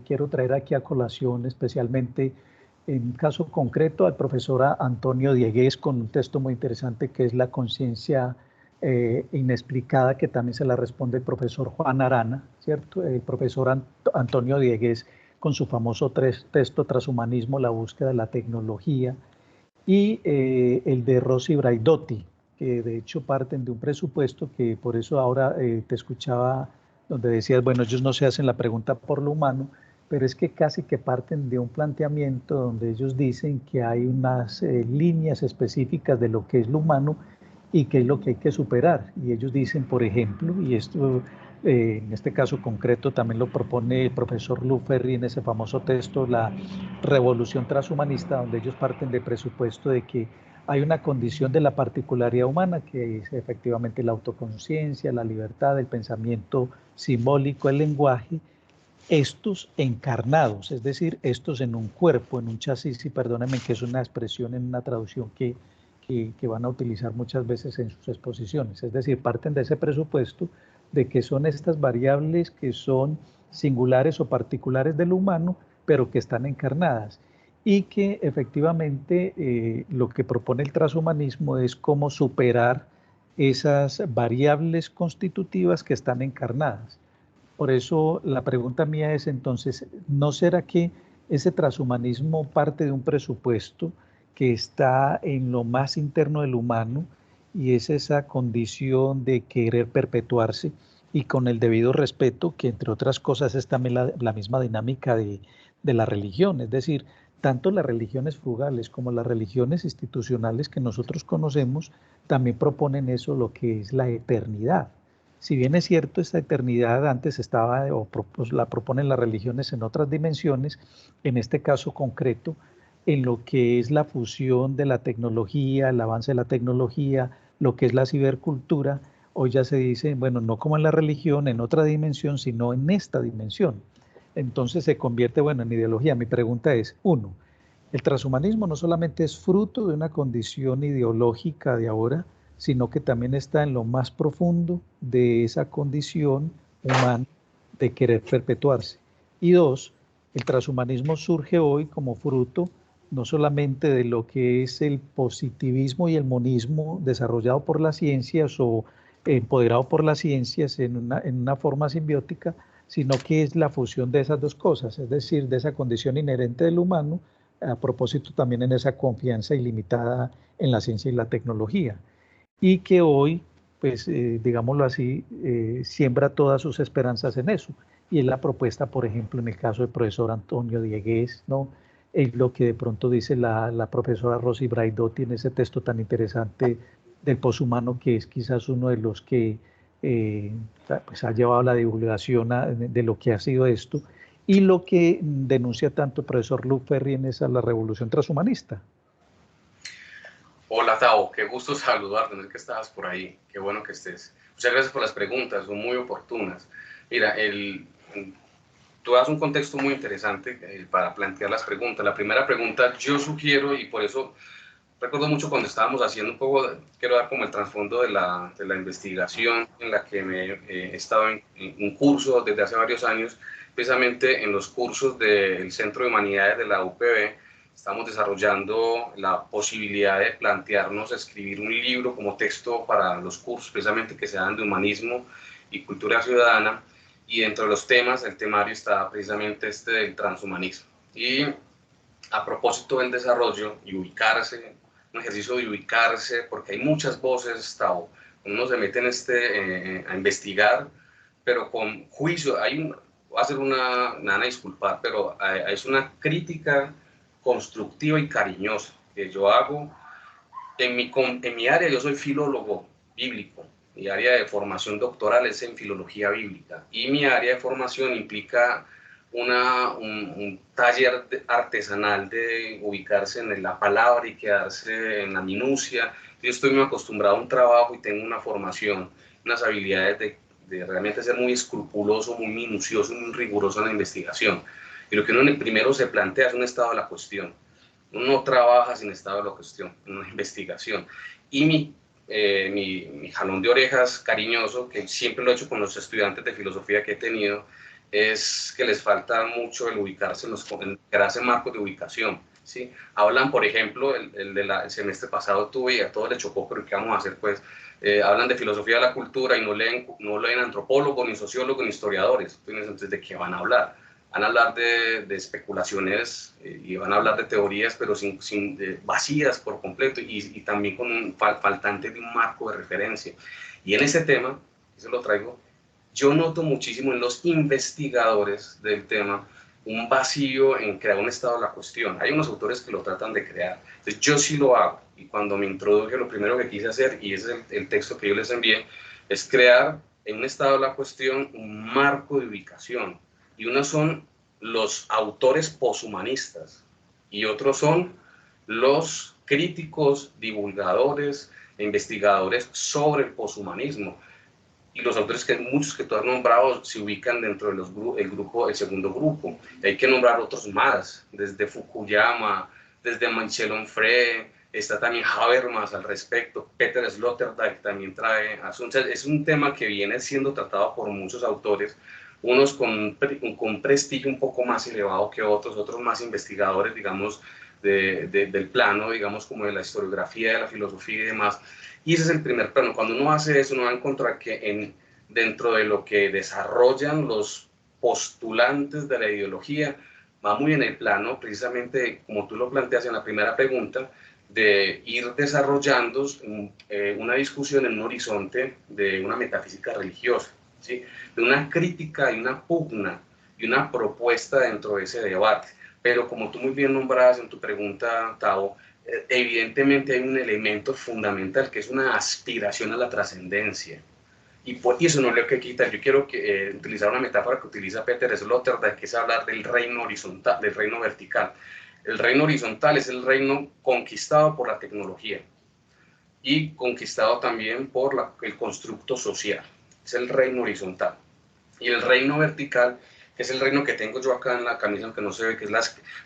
quiero traer aquí a colación especialmente en caso concreto al profesor Antonio Diegues con un texto muy interesante que es La conciencia inexplicada que también se la responde el profesor Juan Arana, ¿cierto? El profesor Antonio Diegues con su famoso texto Transhumanismo, la búsqueda de la tecnología, y el de Rossi Braidotti, que de hecho parten de un presupuesto que por eso ahora te escuchaba donde decías, bueno, ellos no se hacen la pregunta por lo humano, pero es que casi que parten de un planteamiento donde ellos dicen que hay unas líneas específicas de lo que es lo humano y qué es lo que hay que superar. Y ellos dicen, por ejemplo, y esto en este caso concreto también lo propone el profesor Lou Ferri en ese famoso texto, La Revolución Transhumanista, donde ellos parten del presupuesto de que hay una condición de la particularidad humana, que es efectivamente la autoconciencia, la libertad, el pensamiento simbólico, el lenguaje, estos encarnados, es decir, estos en un cuerpo, en un chasis, y perdónenme que es una expresión en una traducción que van a utilizar muchas veces en sus exposiciones, es decir, parten de ese presupuesto de que son estas variables que son singulares o particulares del humano, pero que están encarnadas, y que efectivamente lo que propone el transhumanismo es cómo superar esas variables constitutivas que están encarnadas. Por eso la pregunta mía es entonces, ¿no será que ese transhumanismo parte de un presupuesto que está en lo más interno del humano y es esa condición de querer perpetuarse y con el debido respeto, que entre otras cosas es también la misma dinámica de la religión? Es decir, tanto las religiones frugales como las religiones institucionales que nosotros conocemos también proponen eso, lo que es la eternidad. Si bien es cierto, esta eternidad antes estaba, o pues, la proponen las religiones en otras dimensiones, en este caso concreto, en lo que es la fusión de la tecnología, el avance de la tecnología, lo que es la cibercultura, hoy ya se dice, bueno, no como en la religión, en otra dimensión, sino en esta dimensión. Entonces se convierte, bueno, en ideología. Mi pregunta es, uno, el transhumanismo no solamente es fruto de una condición ideológica de ahora, sino que también está en lo más profundo de esa condición humana de querer perpetuarse. Y dos, el transhumanismo surge hoy como fruto no solamente de lo que es el positivismo y el monismo desarrollado por las ciencias o empoderado por las ciencias en una forma simbiótica, sino que es la fusión de esas dos cosas, es decir, de esa condición inherente del humano, a propósito también en esa confianza ilimitada en la ciencia y la tecnología, y que hoy, pues digámoslo así, siembra todas sus esperanzas en eso. Y es la propuesta, por ejemplo, en el caso del profesor Antonio Diegues, ¿no? Es lo que de pronto dice la profesora Rossi Braidotti en ese texto tan interesante del poshumano, que es quizás uno de los que pues ha llevado la divulgación de lo que ha sido esto, y lo que denuncia tanto el profesor Lou Ferri en esa La Revolución Transhumanista. Hola, Tao, qué gusto saludarte, no es que estabas por ahí, qué bueno que estés. Muchas gracias por las preguntas, son muy oportunas. Mira, tú das un contexto muy interesante para plantear las preguntas. La primera pregunta yo sugiero, y por eso recuerdo mucho cuando estábamos haciendo un poco, quiero dar como el trasfondo de la investigación en la que he estado en un curso desde hace varios años, precisamente en los cursos del Centro de Humanidades de la UPB. Estamos desarrollando la posibilidad de plantearnos escribir un libro como texto para los cursos precisamente que se dan de humanismo y cultura ciudadana, y dentro de los temas, el temario está precisamente este del transhumanismo. Y a propósito del desarrollo y ubicarse, un ejercicio de ubicarse, porque hay muchas voces, Tao, uno se mete en a investigar, pero con juicio, voy a hacer me van a disculpar, pero es una crítica constructiva y cariñosa que yo hago. En mi área yo soy filólogo bíblico, mi área de formación doctoral es en filología bíblica, y mi área de formación implica un taller artesanal de ubicarse en la palabra y quedarse en la minucia. Yo estoy muy acostumbrado a un trabajo y tengo una formación, unas habilidades de realmente ser muy escrupuloso, muy minucioso, muy riguroso en la investigación. Y lo que uno primero se plantea es un estado de la cuestión. Uno no trabaja sin estado de la cuestión, en una investigación. Y mi jalón de orejas cariñoso, que siempre lo he hecho con los estudiantes de filosofía que he tenido, es que les falta mucho el ubicarse, crearse marcos de ubicación. ¿sí? Hablan, por ejemplo, el semestre pasado tuve y a todos les chocó, pero ¿qué vamos a hacer? Pues hablan de filosofía de la cultura y no leen antropólogos, ni sociólogos, ni historiadores. Entonces, ¿de qué van a hablar? Van a hablar de especulaciones y van a hablar de teorías, pero vacías por completo y también con un faltante de un marco de referencia. Y en ese tema, eso lo traigo, yo noto muchísimo en los investigadores del tema un vacío en crear un estado de la cuestión. Hay unos autores que lo tratan de crear. Entonces yo sí lo hago. Y cuando me introduje, lo primero que quise hacer, y ese es el texto que yo les envié, es crear en un estado de la cuestión un marco de ubicación. Y unos son los autores poshumanistas y otros son los críticos, divulgadores e investigadores sobre el poshumanismo. Y los autores muchos que tú has nombrado se ubican dentro de el segundo grupo. Y hay que nombrar otros más, desde Fukuyama, desde Michel Onfray, está también Habermas al respecto, Peter Sloterdijk también trae asuntos. Es un tema que viene siendo tratado por muchos autores, unos con prestigio un poco más elevado que otros más investigadores, digamos, del plano, digamos, como de la historiografía, de la filosofía y demás. Y ese es el primer plano. Cuando uno hace eso, uno va a encontrar que dentro de lo que desarrollan los postulantes de la ideología, va muy en el plano, precisamente como tú lo planteas en la primera pregunta, de ir desarrollando una discusión en un horizonte de una metafísica religiosa, ¿sí? De una crítica y una pugna y una propuesta dentro de ese debate. Pero como tú muy bien nombrabas en tu pregunta, Tavo, evidentemente hay un elemento fundamental que es una aspiración a la trascendencia. Y eso no es lo que quita. Yo quiero utilizar una metáfora que utiliza Peter Sloterdijk, que es hablar del reino horizontal, del reino vertical. El reino horizontal es el reino conquistado por la tecnología y conquistado también por el constructo social. Es el reino horizontal. Y el reino vertical, que es el reino que tengo yo acá en la camisa, aunque no se ve, que es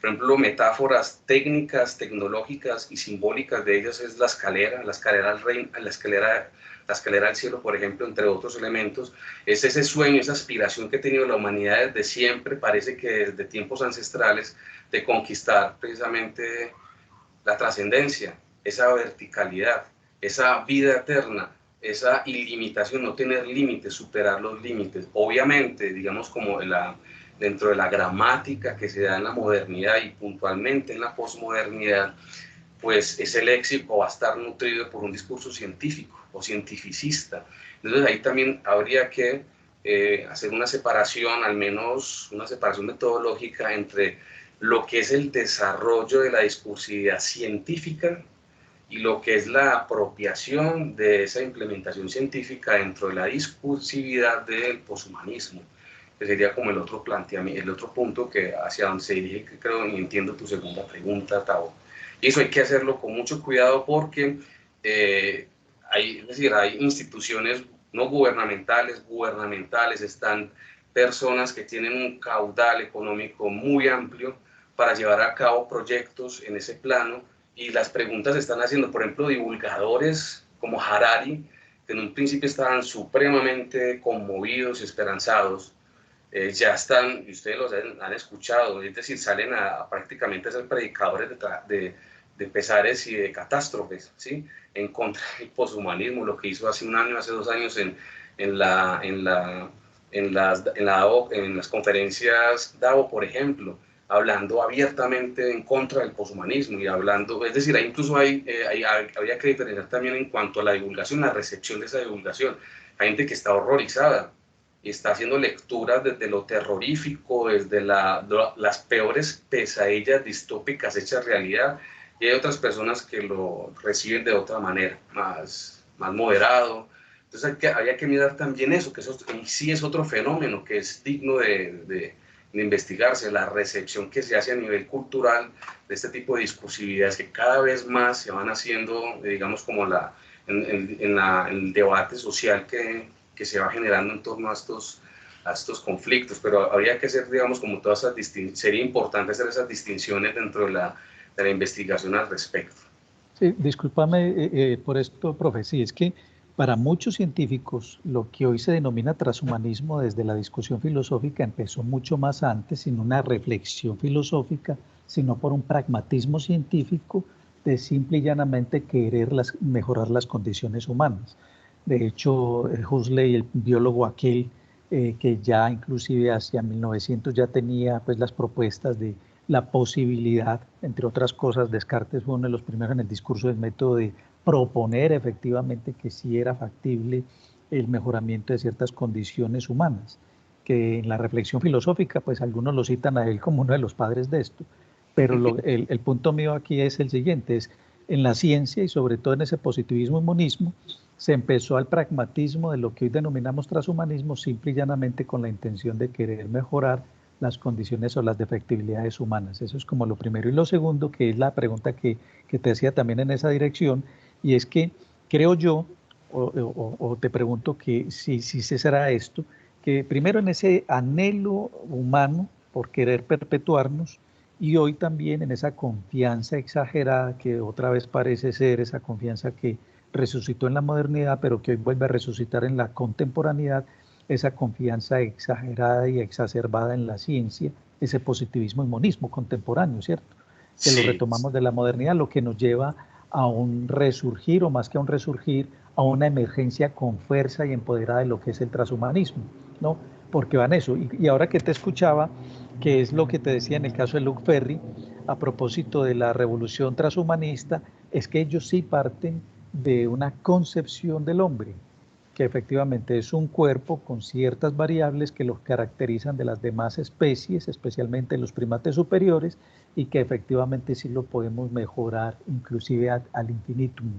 por ejemplo, metáforas técnicas, tecnológicas y simbólicas de ellas, es la escalera al reino, la escalera al cielo, por ejemplo, entre otros elementos. Es ese sueño, esa aspiración que ha tenido la humanidad desde siempre, parece que desde tiempos ancestrales, de conquistar precisamente la trascendencia, esa verticalidad, esa vida eterna, esa ilimitación, no tener límites, superar los límites. Obviamente, digamos, como dentro de la gramática que se da en la modernidad y puntualmente en la posmodernidad, pues ese léxico va a estar nutrido por un discurso científico o cientificista. Entonces ahí también habría que hacer una separación, al menos una separación metodológica entre lo que es el desarrollo de la discursividad científica y lo que es la apropiación de esa implementación científica dentro de la discursividad del poshumanismo, que sería como el otro planteamiento, el otro punto que hacia donde se dirige, que creo y entiendo tu segunda pregunta, Tavo. Y eso hay que hacerlo con mucho cuidado porque hay instituciones no gubernamentales, están personas que tienen un caudal económico muy amplio para llevar a cabo proyectos en ese plano, y las preguntas se están haciendo, por ejemplo, divulgadores como Harari, que en un principio estaban supremamente conmovidos y esperanzados, ya están, y ustedes los han escuchado, es decir, salen prácticamente a ser predicadores de pesares y de catástrofes, ¿sí? En contra del poshumanismo, lo que hizo hace un año, hace 2 años en las conferencias DAO, por ejemplo, hablando abiertamente en contra del poshumanismo y hablando, es decir, habría que diferenciar también en cuanto a la divulgación, la recepción de esa divulgación. Hay gente que está horrorizada y está haciendo lecturas desde lo terrorífico, desde las peores pesadillas distópicas hechas realidad, y hay otras personas que lo reciben de otra manera, más moderado. Entonces habría que mirar también eso, que eso sí es otro fenómeno que es digno de investigarse, la recepción que se hace a nivel cultural de este tipo de discursividades que cada vez más se van haciendo, digamos, como en el debate social que se va generando en torno a estos conflictos. Pero habría que hacer, digamos, como todas esas distinciones, sería importante hacer esas distinciones dentro de la investigación al respecto. Sí, discúlpame por esto, profe. Sí, es que para muchos científicos lo que hoy se denomina transhumanismo desde la discusión filosófica empezó mucho más antes, sin una reflexión filosófica sino por un pragmatismo científico de simple y llanamente querer mejorar las condiciones humanas. De hecho, Huxley, el biólogo aquel, que ya inclusive hacia 1900 ya tenía pues las propuestas de la posibilidad, entre otras cosas, Descartes fue uno de los primeros en el discurso del método de proponer efectivamente que sí era factible el mejoramiento de ciertas condiciones humanas, que en la reflexión filosófica pues algunos lo citan a él como uno de los padres de esto, pero el punto mío aquí es el siguiente, es en la ciencia y sobre todo en ese positivismo y monismo, se empezó al pragmatismo de lo que hoy denominamos transhumanismo, simple y llanamente con la intención de querer mejorar las condiciones o las defectibilidades humanas. Eso es como lo primero. Y lo segundo, que es la pregunta que te hacía también en esa dirección, y es que creo yo, o te pregunto que si será esto, que primero en ese anhelo humano por querer perpetuarnos, y hoy también en esa confianza exagerada que otra vez parece ser esa confianza que resucitó en la modernidad, pero que hoy vuelve a resucitar en la contemporaneidad, esa confianza exagerada y exacerbada en la ciencia, ese positivismo y monismo contemporáneo, ¿cierto? Que lo retomamos de la modernidad, lo que nos lleva a un resurgir, o más que a un resurgir, a una emergencia con fuerza y empoderada de lo que es el transhumanismo, ¿no? Porque van eso. Y ahora que te escuchaba, que es lo que te decía en el caso de Luc Ferry, a propósito de la revolución transhumanista, es que ellos sí parten de una concepción del hombre, que efectivamente es un cuerpo con ciertas variables que los caracterizan de las demás especies, especialmente los primates superiores, y que efectivamente sí lo podemos mejorar, inclusive al infinitum,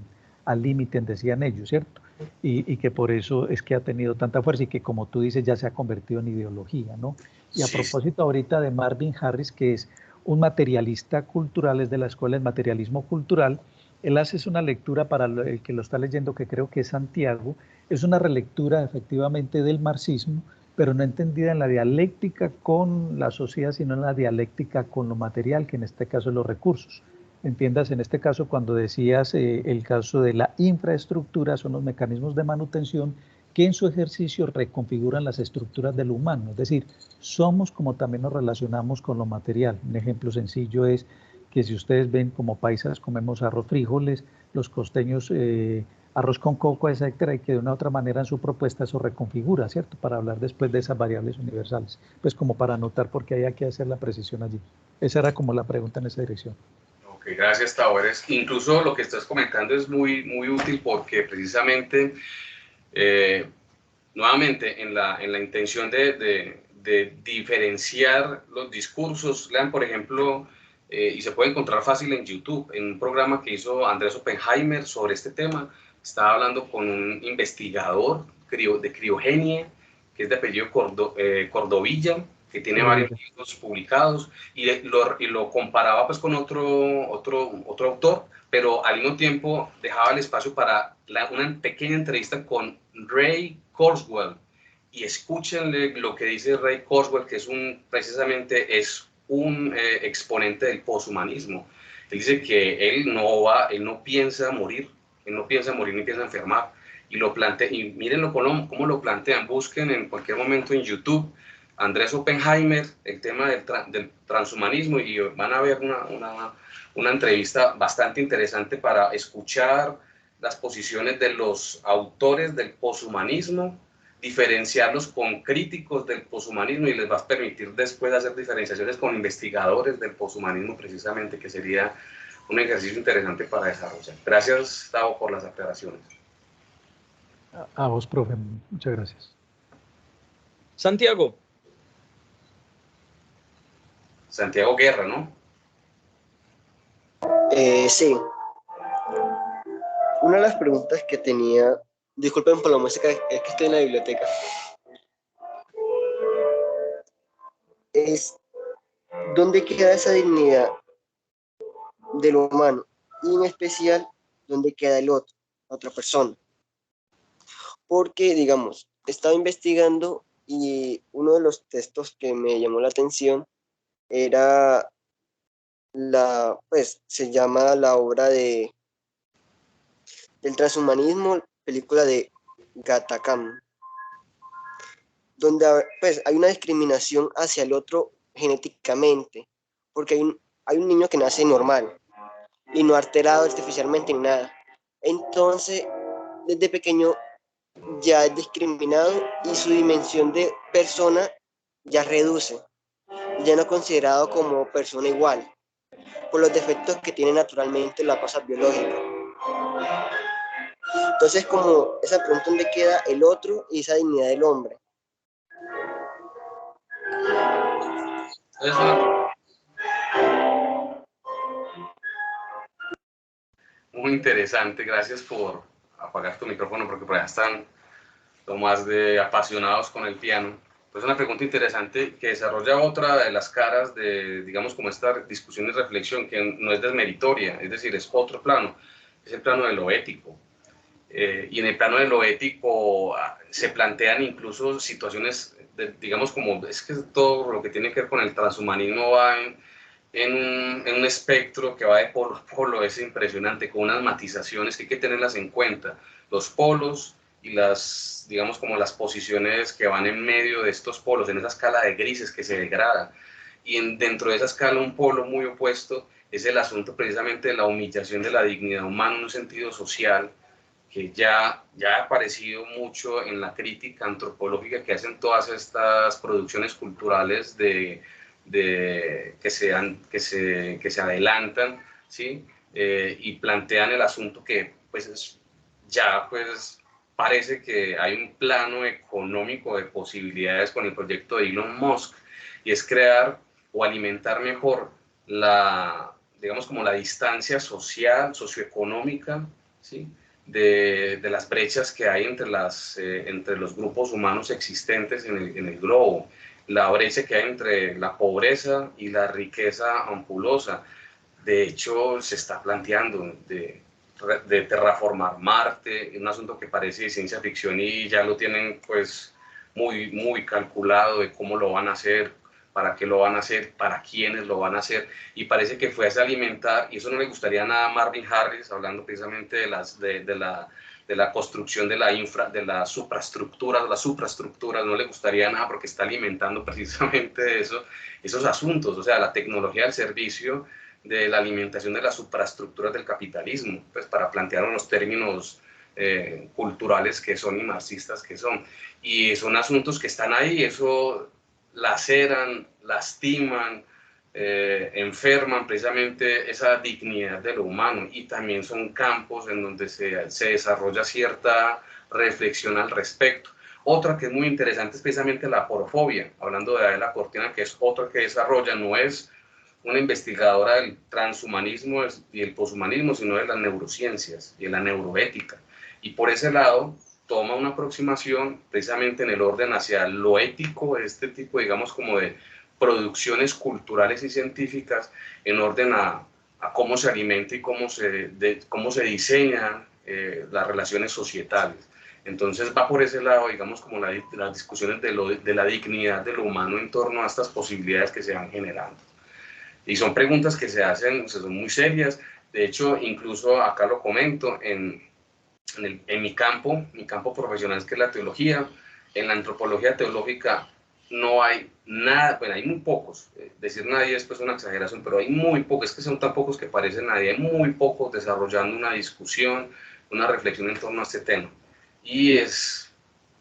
al límite, decían ellos, ¿cierto? Y que por eso es que ha tenido tanta fuerza y que, como tú dices, ya se ha convertido en ideología, ¿no? Y a propósito ahorita de Marvin Harris, que es un materialista cultural, es de la Escuela del Materialismo Cultural, él hace una lectura para el que lo está leyendo, que creo que es Santiago, es una relectura efectivamente del marxismo, pero no entendida en la dialéctica con la sociedad, sino en la dialéctica con lo material, que en este caso es los recursos. Entiendas, en este caso, cuando decías el caso de la infraestructura, son los mecanismos de manutención que en su ejercicio reconfiguran las estructuras del humano. Es decir, somos como también nos relacionamos con lo material. Un ejemplo sencillo es que si ustedes ven como paisas comemos arroz, frijoles, los costeños arroz con coco, etcétera, y que de una u otra manera en su propuesta eso reconfigura, ¿cierto? Para hablar después de esas variables universales. Pues como para anotar, porque hay que hacer la precisión allí. Esa era como la pregunta en esa dirección. Ok, gracias, Tavares. Incluso lo que estás comentando es muy, muy útil porque precisamente, nuevamente, en la intención de diferenciar los discursos, lean, por ejemplo, y se puede encontrar fácil en YouTube, en un programa que hizo Andrés Oppenheimer sobre este tema. Estaba hablando con un investigador de criogenia, que es de apellido Cordovilla, que tiene varios libros publicados, y lo comparaba pues con otro autor, pero al mismo tiempo dejaba el espacio para una pequeña entrevista con Ray Kurzweil, y escúchenle lo que dice Ray Kurzweil, que precisamente es un exponente del poshumanismo. Él dice que él no piensa morir, ni piensa enfermar, y lo plantea, y mírenlo cómo lo plantean. Busquen en cualquier momento en YouTube Andrés Oppenheimer, el tema del transhumanismo, y van a ver una entrevista bastante interesante para escuchar las posiciones de los autores del poshumanismo, diferenciarlos con críticos del poshumanismo, y les va a permitir después hacer diferenciaciones con investigadores del poshumanismo, precisamente, que sería un ejercicio interesante para desarrollar. Gracias, Tavo, por las aclaraciones. A vos, profe, muchas gracias. Santiago. Santiago Guerra, ¿no? Sí. Una de las preguntas que tenía, disculpen por la música, es que estoy en la biblioteca, es ¿dónde queda esa dignidad del humano? Y en especial, ¿dónde queda el otro, la otra persona? Porque, digamos, estaba investigando y uno de los textos que me llamó la atención era se llama la obra del transhumanismo, película de Gattaca, donde pues hay una discriminación hacia el otro genéticamente, porque hay un niño que nace normal y no alterado artificialmente ni nada. Entonces, desde pequeño ya es discriminado y su dimensión de persona ya reduce, ya no considerado como persona igual, por los defectos que tiene naturalmente las cosas biológicas. Entonces, como esa pregunta, ¿dónde queda el otro y esa dignidad del hombre? Muy interesante, gracias por apagar tu micrófono porque por allá están lo más de apasionados con el piano. Pues una pregunta interesante que desarrolla otra de las caras de, digamos, como esta discusión y reflexión, que no es desmeritoria, es decir, es otro plano, es el plano de lo ético. Y en el plano de lo ético se plantean incluso situaciones, digamos, como es que todo lo que tiene que ver con el transhumanismo va en un espectro que va de polo a polo, es impresionante, con unas matizaciones que hay que tenerlas en cuenta. Los polos y las, digamos, como las posiciones que van en medio de estos polos, en esa escala de grises que se degrada. Y dentro de esa escala, un polo muy opuesto es el asunto precisamente de la humillación de la dignidad humana en un sentido social, que ya ha aparecido mucho en la crítica antropológica que hacen todas estas producciones culturales que se adelantan, ¿sí? Y plantean el asunto que pues ya pues parece que hay un plano económico de posibilidades con el proyecto de Elon Musk, y es crear o alimentar mejor digamos, como la distancia social, socioeconómica, ¿sí? de las brechas que hay entre los grupos humanos existentes en el globo, la brecha que hay entre la pobreza y la riqueza ampulosa. De hecho, se está planteando de terraformar Marte, un asunto que parece de ciencia ficción y ya lo tienen pues muy calculado de cómo lo van a hacer, para qué lo van a hacer, para quiénes lo van a hacer, y parece que fue a alimentar, y eso no le gustaría nada a Marvin Harris, hablando precisamente de la construcción de las supraestructuras, no le gustaría nada porque está alimentando precisamente esos asuntos, o sea, la tecnología al servicio de la alimentación de las supraestructuras del capitalismo, pues para plantear unos términos culturales que son y marxistas que son. Y son asuntos que están ahí, eso laceran, lastiman, enferman precisamente esa dignidad de lo humano, y también son campos en donde se desarrolla cierta reflexión al respecto. Otra que es muy interesante es precisamente la aporofobia, hablando de Adela Cortina, que es otra que desarrolla, no es una investigadora del transhumanismo y el poshumanismo, sino de las neurociencias y de la neuroética. Y por ese lado toma una aproximación precisamente en el orden hacia lo ético, este tipo, digamos, como de producciones culturales y científicas, en orden a cómo se alimenta y cómo se diseñan las relaciones societales. Entonces va por ese lado, digamos, como las discusiones de la dignidad de lo humano en torno a estas posibilidades que se van generando. Y son preguntas que se hacen, son muy serias. De hecho, incluso acá lo comento, en mi campo profesional, que es la teología, en la antropología teológica no hay nada, bueno, hay muy pocos, decir nadie es pues una exageración, pero hay muy pocos, es que son tan pocos que parecen nadie, hay muy pocos desarrollando una discusión, una reflexión en torno a este tema. Y es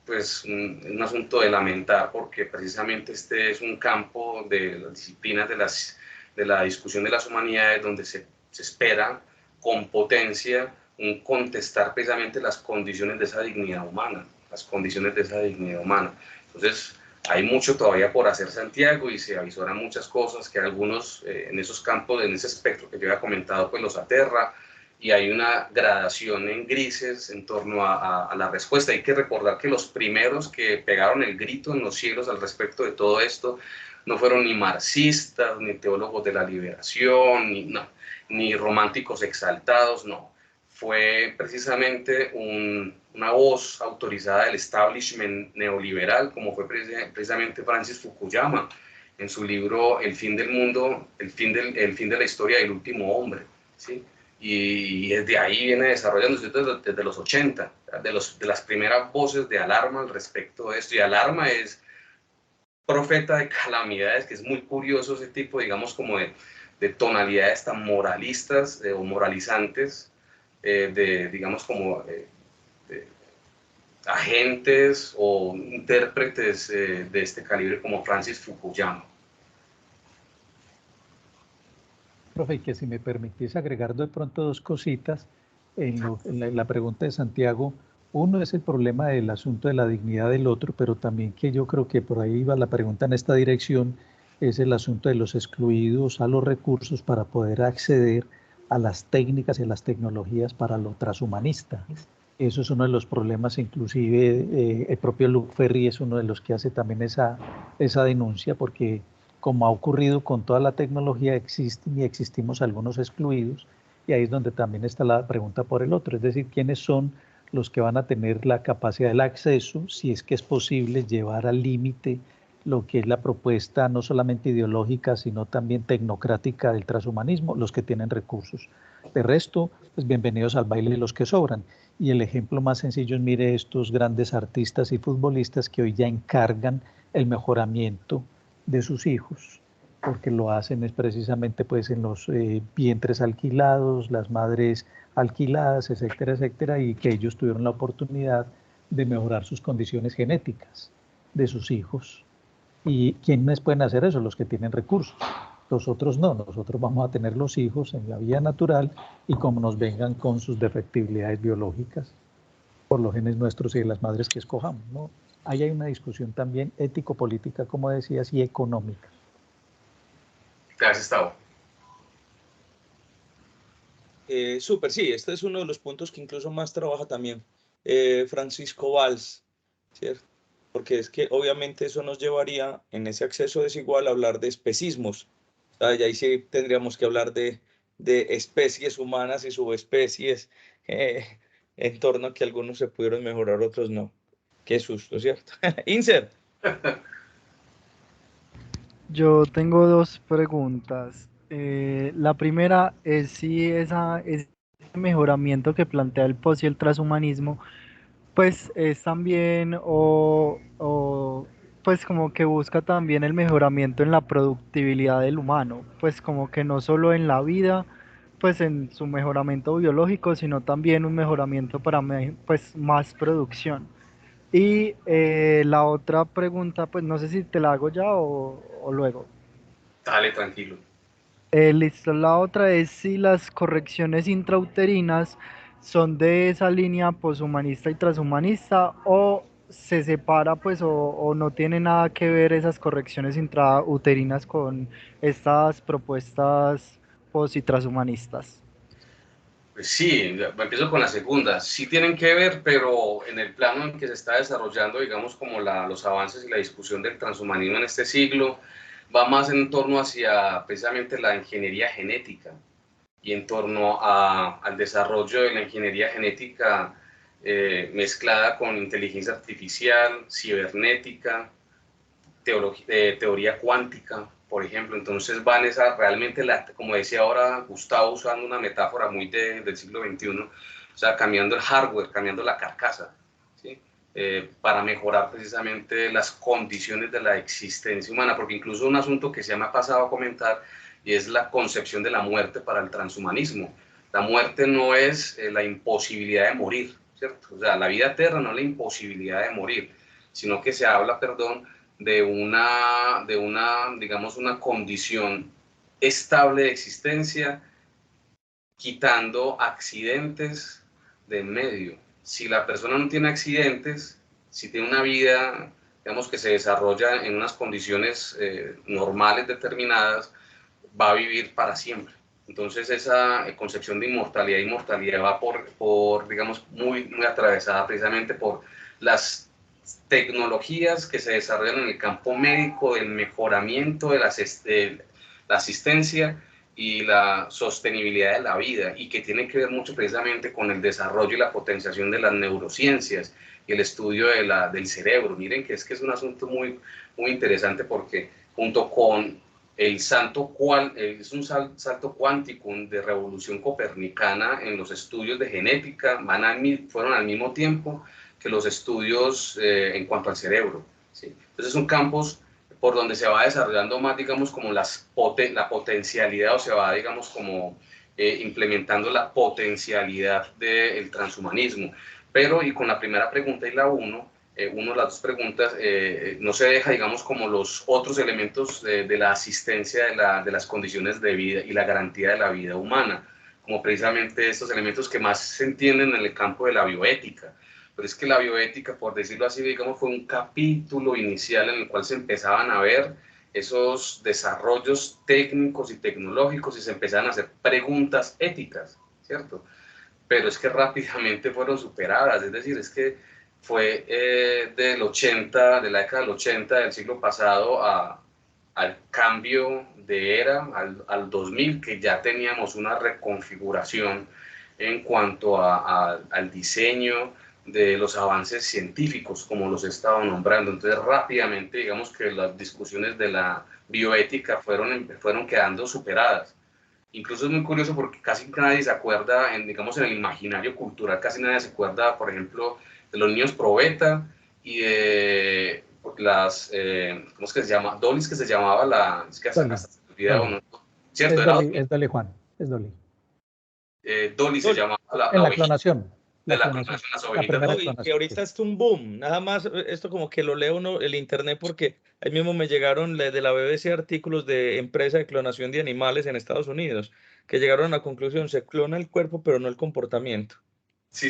pues un asunto de lamentar, porque precisamente este es un campo de las disciplinas de la discusión de las humanidades donde se espera con potencia un contestar precisamente las condiciones de esa dignidad humana, Entonces, hay mucho todavía por hacer, Santiago, y se avisoran muchas cosas que algunos en esos campos, en ese espectro que yo había comentado, pues los aterra, y hay una gradación en grises en torno a la respuesta. Hay que recordar que los primeros que pegaron el grito en los cielos al respecto de todo esto no fueron ni marxistas, ni teólogos de la liberación, ni románticos exaltados, no. Fue precisamente una voz autorizada del establishment neoliberal, como fue precisamente Francis Fukuyama en su libro El fin del mundo, el fin de la historia del último hombre, ¿sí? Y desde ahí viene desarrollándose desde los 80, de las primeras voces de alarma al respecto de esto. Y alarma es profeta de calamidades, que es muy curioso ese tipo, digamos, como tonalidades tan moralistas o moralizantes, digamos, como de agentes o intérpretes de este calibre como Francis Fukuyama. Profe, y que si me permitís agregar de pronto dos cositas en la pregunta de Santiago. Uno es el problema del asunto de la dignidad del otro, pero también que yo creo que por ahí va la pregunta en esta dirección, es el asunto de los excluidos a los recursos para poder acceder a las técnicas y a las tecnologías para lo transhumanista. Eso es uno de los problemas, inclusive el propio Luc Ferry es uno de los que hace también esa denuncia, porque como ha ocurrido con toda la tecnología, existen y existimos algunos excluidos, y ahí es donde también está la pregunta por el otro, es decir, ¿quiénes son los que van a tener la capacidad del acceso, si es que es posible llevar al límite lo que es la propuesta no solamente ideológica, sino también tecnocrática del transhumanismo, los que tienen recursos? De resto, pues bienvenidos al baile de los que sobran. Y el ejemplo más sencillo es, mire, estos grandes artistas y futbolistas que hoy ya encargan el mejoramiento de sus hijos, porque lo hacen es precisamente pues en los vientres alquilados, las madres alquiladas, etcétera, etcétera, y que ellos tuvieron la oportunidad de mejorar sus condiciones genéticas de sus hijos. ¿Y quiénes pueden hacer eso? Los que tienen recursos. Nosotros no, nosotros vamos a tener los hijos en la vía natural y como nos vengan con sus defectibilidades biológicas, por los genes nuestros y de las madres que escojamos, ¿no? Ahí hay una discusión también ético-política, como decías, y económica. Gracias, Tavo. Súper, sí, este es uno de los puntos que incluso más trabaja también Francisco Valls, ¿cierto? Porque es que obviamente eso nos llevaría en ese acceso desigual a hablar de especismos. Y ahí sí tendríamos que hablar de especies humanas y subespecies, en torno a que algunos se pudieron mejorar, otros no. Qué susto, ¿cierto? Insert. Yo tengo dos preguntas. La primera es si ese mejoramiento que plantea el post y el transhumanismo, pues es también, pues como que busca también el mejoramiento en la productibilidad del humano, pues como que no solo en la vida, pues en su mejoramiento biológico, sino también un mejoramiento para pues más producción. Y la otra pregunta, pues no sé si te la hago ya o luego. Dale, tranquilo. Listo, la otra es si las correcciones intrauterinas son de esa línea poshumanista y transhumanista o se separa pues o no tiene nada que ver esas correcciones intrauterinas con estas propuestas pos y transhumanistas. Pues sí, empiezo con la segunda. Sí tienen que ver, pero en el plano en que se está desarrollando, digamos, como los avances y la discusión del transhumanismo en este siglo, va más en torno hacia precisamente la ingeniería genética y en torno al desarrollo de la ingeniería genética mezclada con inteligencia artificial, cibernética, teoría cuántica, por ejemplo. Entonces van realmente, como decía ahora Gustavo, usando una metáfora muy del siglo XXI, o sea, cambiando el hardware, cambiando la carcasa, ¿sí? Para mejorar precisamente las condiciones de la existencia humana, porque incluso un asunto que se me ha pasado a comentar y es la concepción de la muerte para el transhumanismo. La muerte no es la imposibilidad de morir, ¿cierto? O sea, la vida eterna no es la imposibilidad de morir, sino que se habla, perdón, de una, digamos, una condición estable de existencia, quitando accidentes de en medio. Si la persona no tiene accidentes, si tiene una vida, digamos, que se desarrolla en unas condiciones normales determinadas, va a vivir para siempre. Entonces esa concepción de inmortalidad va por digamos, muy atravesada precisamente por las tecnologías que se desarrollan en el campo médico, del mejoramiento de la asistencia y la sostenibilidad de la vida, y que tiene que ver mucho precisamente con el desarrollo y la potenciación de las neurociencias y el estudio del cerebro. Miren que es un asunto muy interesante, porque junto con es un salto cuántico de revolución copernicana en los estudios de genética, fueron al mismo tiempo que los estudios en cuanto al cerebro, ¿sí? Entonces son campos por donde se va desarrollando más, digamos, como la potencialidad, o se va, digamos, como implementando la potencialidad del transhumanismo. Pero, y con la primera pregunta y la uno de las dos preguntas, no se deja, digamos, como los otros elementos de la asistencia de las condiciones de vida y la garantía de la vida humana, como precisamente estos elementos que más se entienden en el campo de la bioética. Pero es que la bioética, por decirlo así, digamos, fue un capítulo inicial en el cual se empezaban a ver esos desarrollos técnicos y tecnológicos y se empezaban a hacer preguntas éticas, ¿cierto? Pero es que rápidamente fueron superadas, es decir, es que fue de la década del 80 del siglo pasado al cambio de era, al 2000, que ya teníamos una reconfiguración en cuanto al diseño de los avances científicos, como los he estado nombrando. Entonces, rápidamente, digamos que las discusiones de la bioética fueron quedando superadas. Incluso es muy curioso porque casi nadie se acuerda, digamos, en el imaginario cultural, casi nadie se acuerda, por ejemplo, de los niños probeta y de las, ¿cómo es que se llama? Dolis, que se llamaba es que hasta se olvidaba, ¿no? ¿Cierto? Es Dolly, Juan, es Dolly. Dolly se llamaba en la clonación. De la clonación, las ovejitas. No, y que ahorita es un boom, nada más esto como que lo leo uno el internet porque ahí mismo me llegaron de la BBC artículos de empresa de clonación de animales en Estados Unidos que llegaron a la conclusión, se clona el cuerpo pero no el comportamiento. Sí.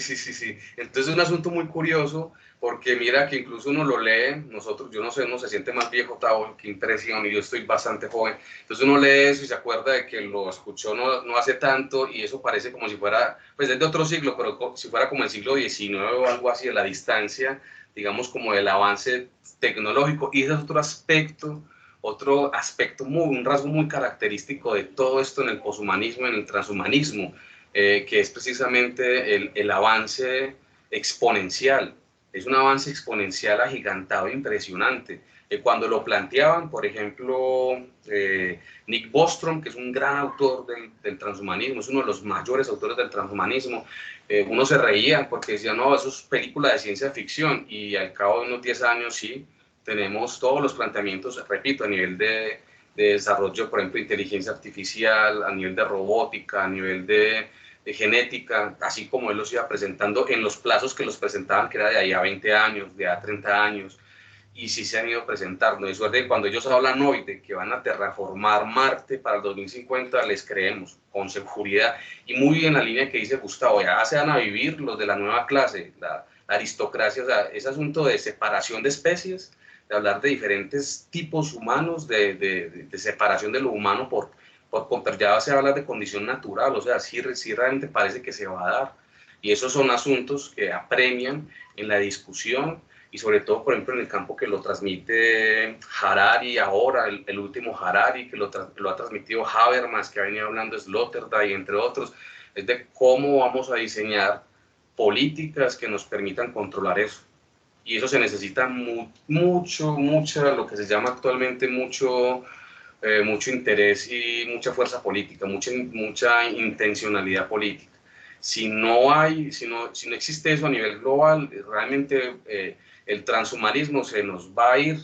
Entonces es un asunto muy curioso porque mira que incluso uno lo lee, yo no sé, uno se siente más viejo, Tavo, qué impresión, y yo estoy bastante joven. Entonces uno lee eso y se acuerda de que lo escuchó no hace tanto y eso parece como si fuera, pues es de otro siglo, pero si fuera como el siglo XIX o algo así, de la distancia, digamos como del avance tecnológico. Y ese es otro aspecto, un rasgo muy característico de todo esto en el poshumanismo, en el transhumanismo. Que es precisamente el avance exponencial. Es un avance exponencial agigantado, impresionante. Cuando lo planteaban, por ejemplo, Nick Bostrom, que es un gran autor del transhumanismo, es uno de los mayores autores del transhumanismo, uno se reía porque decía, no, eso es película de ciencia ficción, y al cabo de unos 10 años sí, tenemos todos los planteamientos, repito, a nivel de desarrollo, por ejemplo, inteligencia artificial, a nivel de robótica, a nivel de genética, así como él los iba presentando en los plazos que los presentaban, que era de ahí a 20 años, de a 30 años, y sí se han ido presentando. De suerte que cuando ellos hablan hoy de que van a terraformar Marte para el 2050, les creemos con seguridad, y muy en la línea que dice Gustavo, ya se van a vivir los de la nueva clase, la aristocracia, o sea, ese asunto de separación de especies, de hablar de diferentes tipos humanos, de separación de lo humano pero ya se habla de condición natural, o sea, sí realmente parece que se va a dar. Y esos son asuntos que apremian en la discusión y sobre todo, por ejemplo, en el campo que lo transmite Harari ahora, el último Harari, que lo ha transmitido Habermas, que ha venido hablando Sloterdijk, entre otros, es de cómo vamos a diseñar políticas que nos permitan controlar eso. Y eso se necesita lo que se llama actualmente mucho interés y mucha fuerza política, mucha intencionalidad política. Si no existe eso a nivel global, realmente el transhumanismo se nos va a ir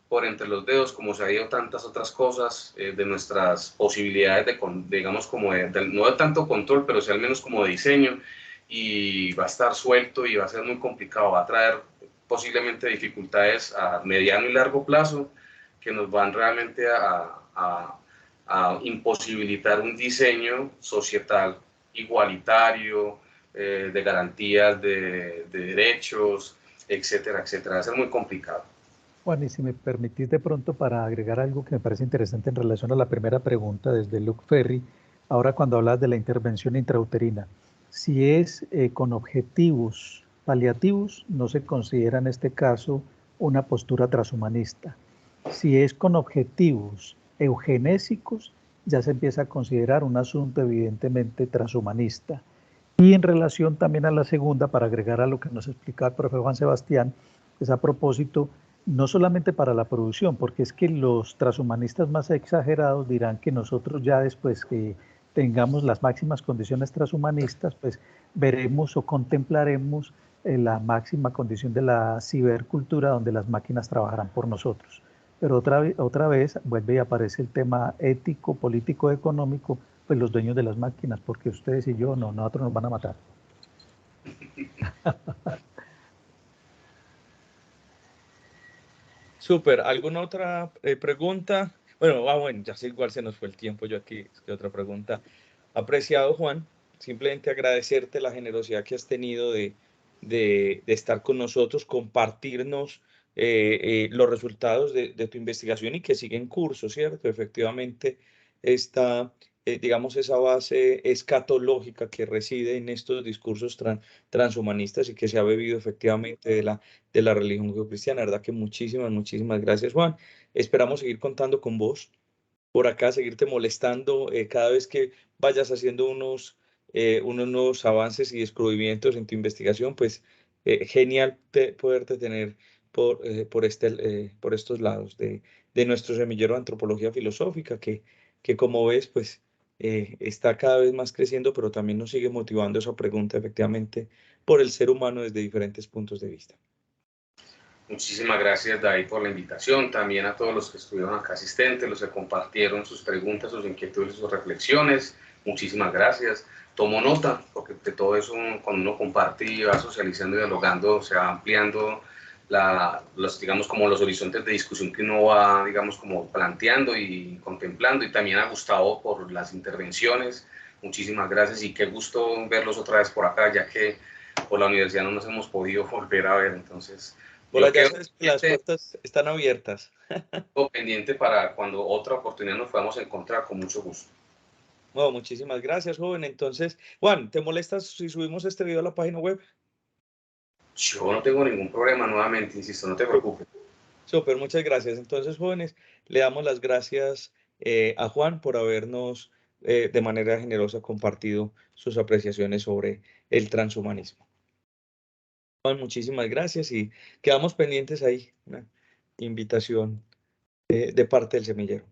por entre los dedos, como se ha ido tantas otras cosas de nuestras posibilidades digamos, como no de tanto control, pero sí al menos como de diseño, y va a estar suelto y va a ser muy complicado, va a traer posiblemente dificultades a mediano y largo plazo que nos van realmente a imposibilitar un diseño societal igualitario, de garantías de derechos, etcétera, etcétera. Va a ser muy complicado. Juan, y si me permitís de pronto para agregar algo que me parece interesante en relación a la primera pregunta desde Luke Ferry, ahora cuando hablas de la intervención intrauterina, si es con objetivos paliativos, no se considera en este caso una postura transhumanista. Si es con objetivos eugenésicos, ya se empieza a considerar un asunto evidentemente transhumanista. Y en relación también a la segunda, para agregar a lo que nos explicaba el profesor Juan Sebastián, es a propósito, no solamente para la producción, porque es que los transhumanistas más exagerados dirán que nosotros ya después que tengamos las máximas condiciones transhumanistas, pues veremos o contemplaremos la máxima condición de la cibercultura donde las máquinas trabajarán por nosotros. Pero otra vez vuelve y aparece el tema ético, político, económico, pues los dueños de las máquinas, porque ustedes y yo, no, nosotros nos van a matar. Súper. ¿Alguna otra pregunta? Bueno, bueno, ya sé, igual se nos fue el tiempo. Yo aquí, es que otra pregunta. Apreciado, Juan, simplemente agradecerte la generosidad que has tenido de estar con nosotros, compartirnos los resultados de tu investigación y que sigue en curso, ¿cierto? Efectivamente, esta, digamos, esa base escatológica que reside en estos discursos transhumanistas y que se ha bebido efectivamente de la religión judeocristiana. La verdad que muchísimas, muchísimas gracias, Juan. Esperamos seguir contando con vos por acá, seguirte molestando cada vez que vayas haciendo unos nuevos avances y descubrimientos en tu investigación. Pues genial poderte tener por estos lados de nuestro semillero de antropología filosófica, que como ves, pues está cada vez más creciendo, pero también nos sigue motivando esa pregunta efectivamente por el ser humano desde diferentes puntos de vista. Muchísimas gracias, David, por la invitación. También a todos los que estuvieron acá asistentes, los que compartieron sus preguntas, sus inquietudes, sus reflexiones. Muchísimas gracias. Tomo nota, porque de todo eso, cuando uno comparte y va socializando y dialogando, se va ampliando digamos, como los horizontes de discusión que uno va, digamos, como planteando y contemplando. Y también a Gustavo por las intervenciones. Muchísimas gracias y qué gusto verlos otra vez por acá, ya que por la universidad no nos hemos podido volver a ver. Entonces, por allá sabes que las puertas están abiertas. Pendiente para cuando otra oportunidad nos podamos encontrar, con mucho gusto. Bueno, muchísimas gracias, joven. Entonces, Juan, ¿te molestas si subimos este video a la página web? Yo no tengo ningún problema, nuevamente, insisto, no te preocupes. Súper, muchas gracias. Entonces, jóvenes, le damos las gracias a Juan por habernos de manera generosa compartido sus apreciaciones sobre el transhumanismo. Juan, muchísimas gracias y quedamos pendientes ahí. Una invitación de parte del semillero.